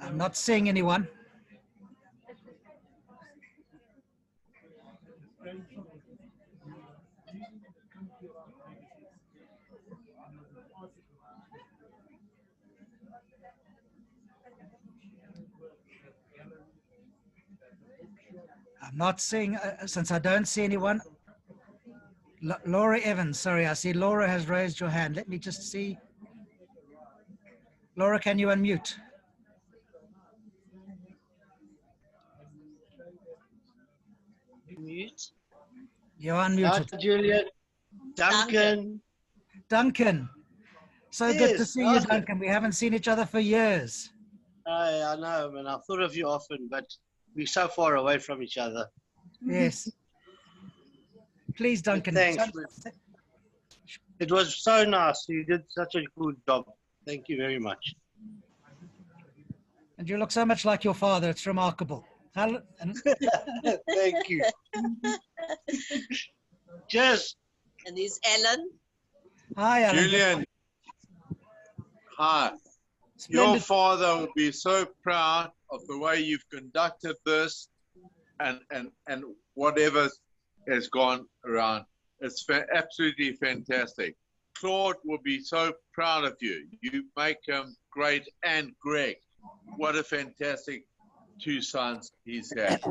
I'm not seeing anyone. I'm not seeing, since I don't see anyone. Laura Evans, sorry, I see Laura has raised your hand. Let me just see. Laura, can you unmute? Mute. You're unmuted. Hi, Julian. Duncan. So good to see you, Duncan. We haven't seen each other for years. I know, man. I've thought of you often, but we're so far away from each other. Yes. Please, Duncan. Thanks. It was so nice. You did such a good job. Thank you very much. And you look so much like your father. It's remarkable. Thank you. Cheers. And there's Alan. Hi, Alan. Julian. Hi. Splendid. Your father will be so proud of the way you've conducted this and whatever has gone around. It's absolutely fantastic. Claude will be so proud of you. You make him great, and Greg. What a fantastic two sons he's had.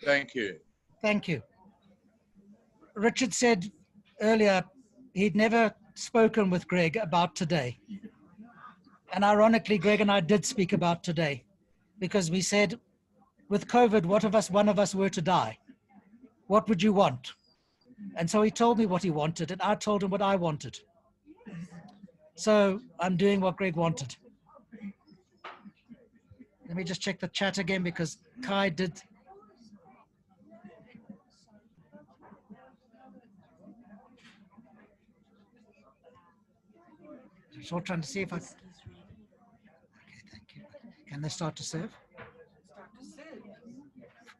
Thank you. Thank you. Richard said earlier he'd never spoken with Greg about today. And ironically, Greg and I did speak about today, because we said, with COVID, what if one of us were to die? What would you want? And so he told me what he wanted, and I told him what I wanted. So I'm doing what Greg wanted. Let me just check the chat again, because Kai did. So trying to see if I. Okay, thank you. Can they start to serve?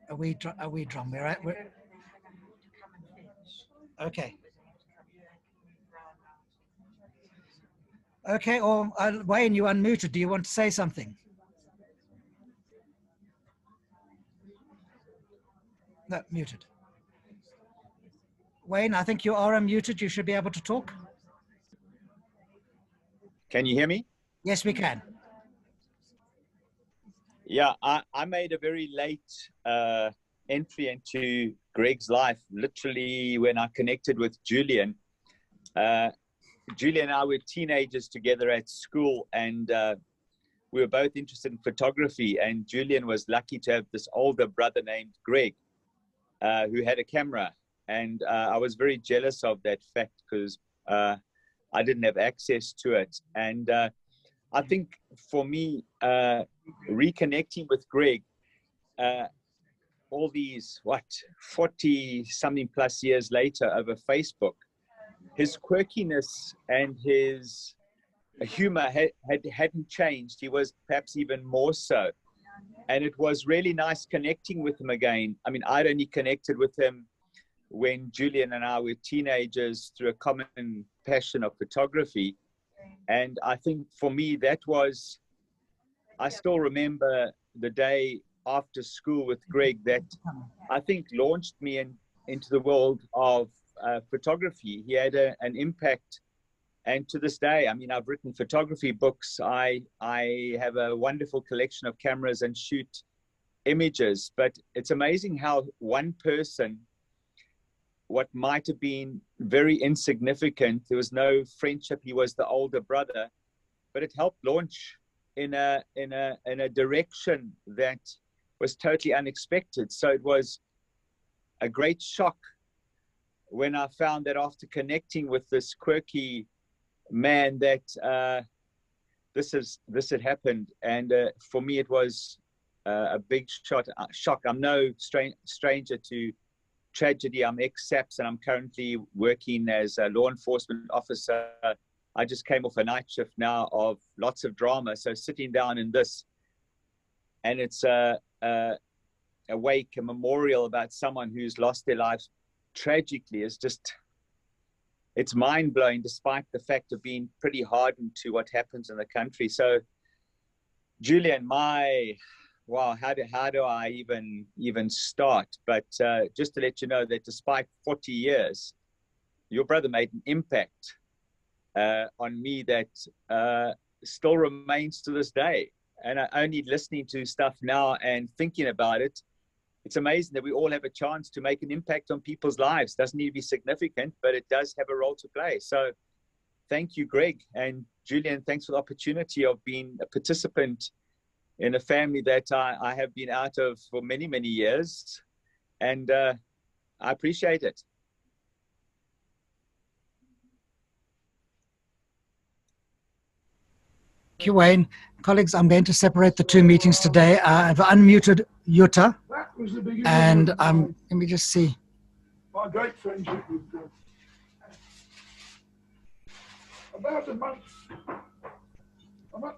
Are we drum? We're at. Okay. Okay, or Wayne, you unmuted. Do you want to say something? No, muted. Wayne, I think you are unmuted. You should be able to talk. Can you hear me? Yes, we can. Yeah, I made a very late entry into Greg's life, literally when I connected with Julian. Julian and I were teenagers together at school, and we were both interested in photography, and Julian was lucky to have this older brother named Greg, who had a camera. And I was very jealous of that fact, because I didn't have access to it. And I think for me, reconnecting with Greg, all these, 40 something plus years later over Facebook, his quirkiness and his humor hadn't changed. He was perhaps even more so. And it was really nice connecting with him again. I mean, I'd only connected with him when Julian and I were teenagers through a common passion of photography. And I think for me, I still remember the day after school with Greg that I think launched me into the world of photography. He had an impact. And to this day, I mean, I've written photography books. I have a wonderful collection of cameras and shoot images. But it's amazing how one person, what might have been very insignificant, there was no friendship, he was the older brother, but it helped launch in a direction that was totally unexpected. So it was a great shock when I found that after connecting with this quirky man that this had happened. And for me, it was a big shock. I'm no stranger to tragedy. I'm ex-SAPS, and I'm currently working as a law enforcement officer. I just came off a night shift now of lots of drama. So sitting down in this, and it's a wake, a memorial about someone who's lost their lives tragically, is just, it's mind-blowing, despite the fact of being pretty hardened to what happens in the country. So Julian, wow, how do I even start? But just to let you know that despite 40 years, your brother made an impact on me that still remains to this day. And only listening to stuff now and thinking about it, it's amazing that we all have a chance to make an impact on people's lives. Doesn't need to be significant, but it does have a role to play. So thank you, Greg. And Julian, thanks for the opportunity of being a participant in a family that I have been out of for many, many years. And I appreciate it. Thank you, Wayne. Colleagues, I'm going to separate the two meetings today. I've unmuted Jutta, and let me just see. My great friendship with Greg. About a month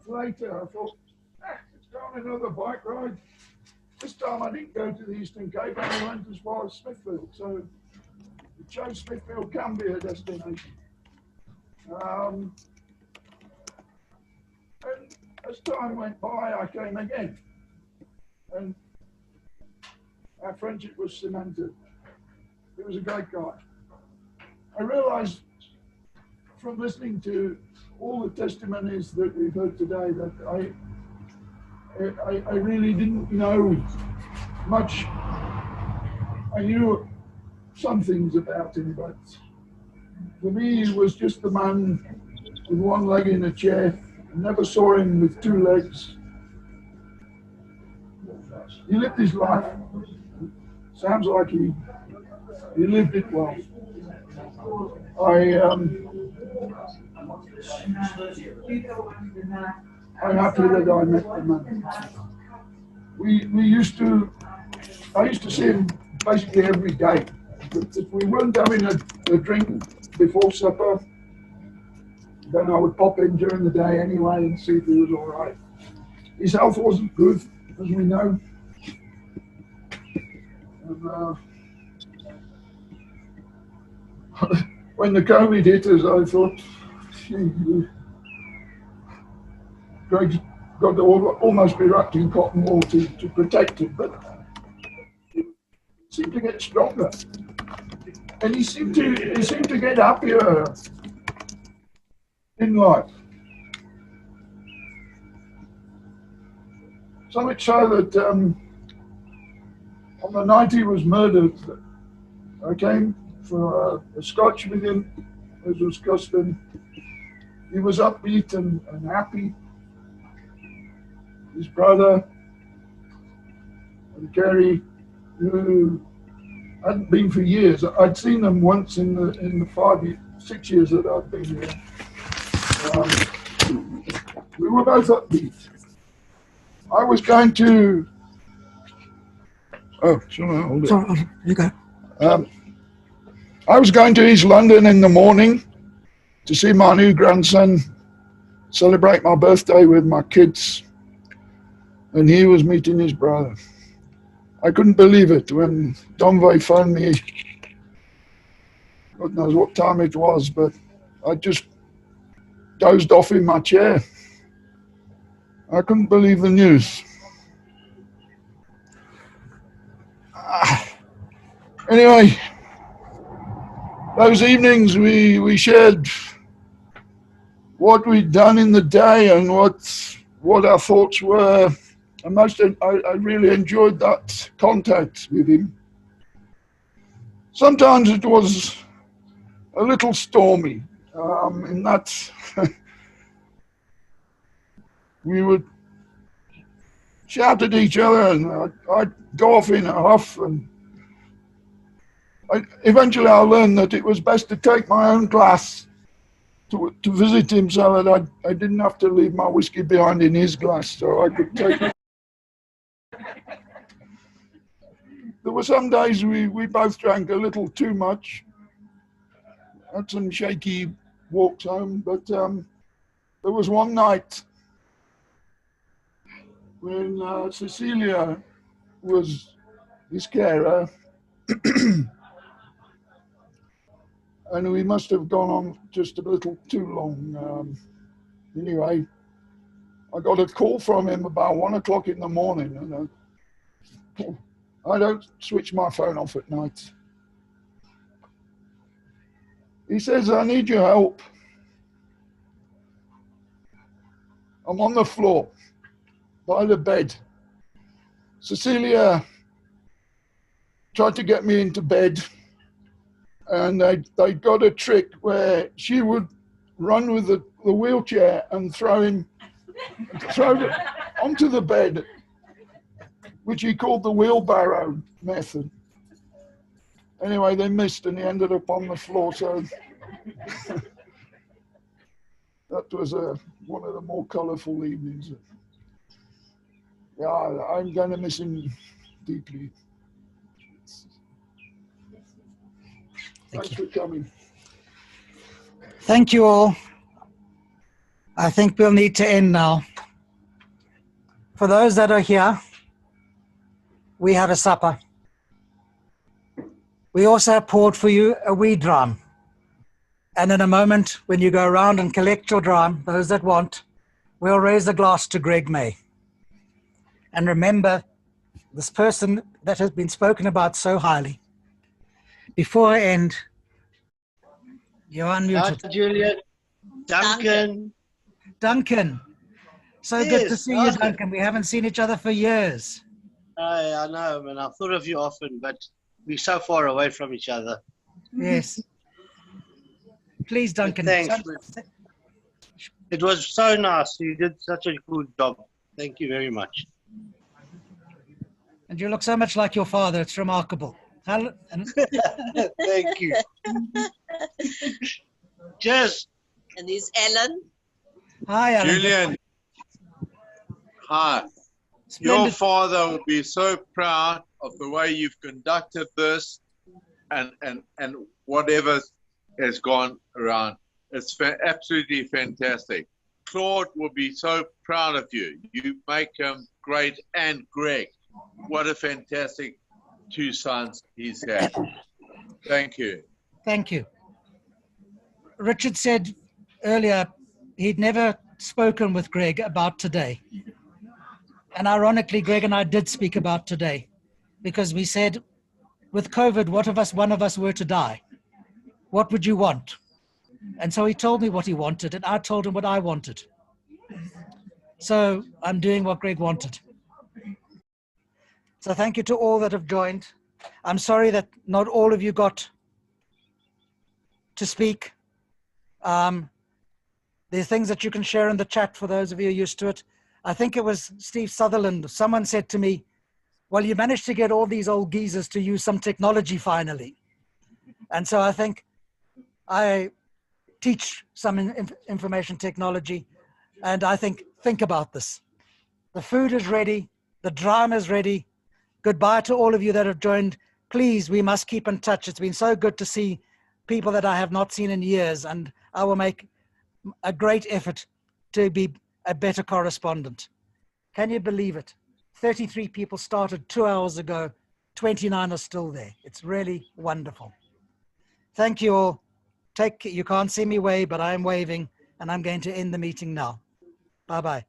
later, I thought, let's go on another bike ride. This time I didn't go to the Eastern Cape, I went as far as Smithfield. So we chose Smithfield Cumbria destination. And as time went by, I came again. And our friendship was cemented. He was a great guy. I realized from listening to all the testimonies that we've heard today that I really didn't know much. I knew some things about him, but for me, he was just the man with one leg in a chair Never saw him with two legs. He lived his life. Sounds like he lived it well. I'm happy that I met the man. I used to see him basically every day. If we weren't having a drink before supper, then I would pop in during the day anyway and see if he was all right. His health wasn't good, as we know. And, when the COVID hit us, I thought, Greg's got to almost be wrapped in cotton wool to protect him, but he seemed to get stronger. And he seemed to get happier in life. So much so that on the night he was murdered, I came for a scotch with him, as was custom. He was upbeat and happy. His brother and Kerry, who hadn't been for years. I'd seen them once in the 6 years that I'd been here. We were both upbeat. I was going to. Oh, shall I hold it? Sorry, you go. I was going to East London in the morning to see my new grandson, celebrate my birthday with my kids, and he was meeting his brother. I couldn't believe it when Domve phoned me. God knows what time it was, but I just dozed off in my chair. I couldn't believe the news. Anyway, those evenings we shared what we'd done in the day and what our thoughts were. And I really enjoyed that contact with him. Sometimes it was a little stormy in that we would shout at each other, and I'd go off in a huff, and eventually I learned that it was best to take my own glass to visit him, so that I didn't have to leave my whiskey behind in his glass, so I could take it. There were some days we both drank a little too much, had some shaky walks home, but there was one night when Cecilia was his carer, and we must have gone on just a little too long. Anyway, I got a call from him about 1 o'clock in the morning, and I don't switch my phone off at night. He says, "I need your help. I'm on the floor by the bed. Cecilia tried to get me into bed, and they got a trick where she would run with the wheelchair and throw it onto the bed, which he called the wheelbarrow method. Anyway, they missed, and he ended up on the floor, so that was one of the more colourful evenings. Yeah, I'm going to miss him deeply. Thanks for coming. Thank you all. I think we'll need to end now. For those that are here, we had a supper. We also poured for you a wee dram. And in a moment, when you go around and collect your dram, those that want, we'll raise a glass to Greg May. And remember, this person that has been spoken about so highly. Before I end, you're unmuted. Hi, Juliet. Duncan. Duncan. So Yes, good to see you, Duncan. We haven't seen each other for years. I know, man. I've thought of you often, but we're so far away from each other. Yes. Please, Duncan. Thanks. It was so nice. You did such a good job. Thank you very much. And you look so much like your father. It's remarkable. Thank you. Cheers. And there's Alan. Hi, Alan. Julian. Hi. Your father will be so proud of the way you've conducted this and whatever has gone around. It's absolutely fantastic. Claude will be so proud of you. You make him great, and Greg. What a fantastic two sons he's had. Thank you. Thank you. Richard said earlier he'd never spoken with Greg about today. And ironically, Greg and I did speak about today because we said, with COVID, what if one of us were to die? What would you want? And so he told me what he wanted, and I told him what I wanted. So I'm doing what Greg wanted. So thank you to all that have joined. I'm sorry that not all of you got to speak. There's things that you can share in the chat for those of you used to it. I think it was Steve Sutherland. Someone said to me, well, you managed to get all these old geezers to use some technology finally. And so I think I teach some information technology, and I think about this. The food is ready. The drama is ready. Goodbye to all of you that have joined. Please, we must keep in touch. It's been so good to see people that I have not seen in years, and I will make a great effort to be a better correspondent. Can you believe it? 33 people started 2 hours ago. 29 are still there. It's really wonderful. Thank you all. You can't see me wave, but I'm waving, and I'm going to end the meeting now. Bye-bye.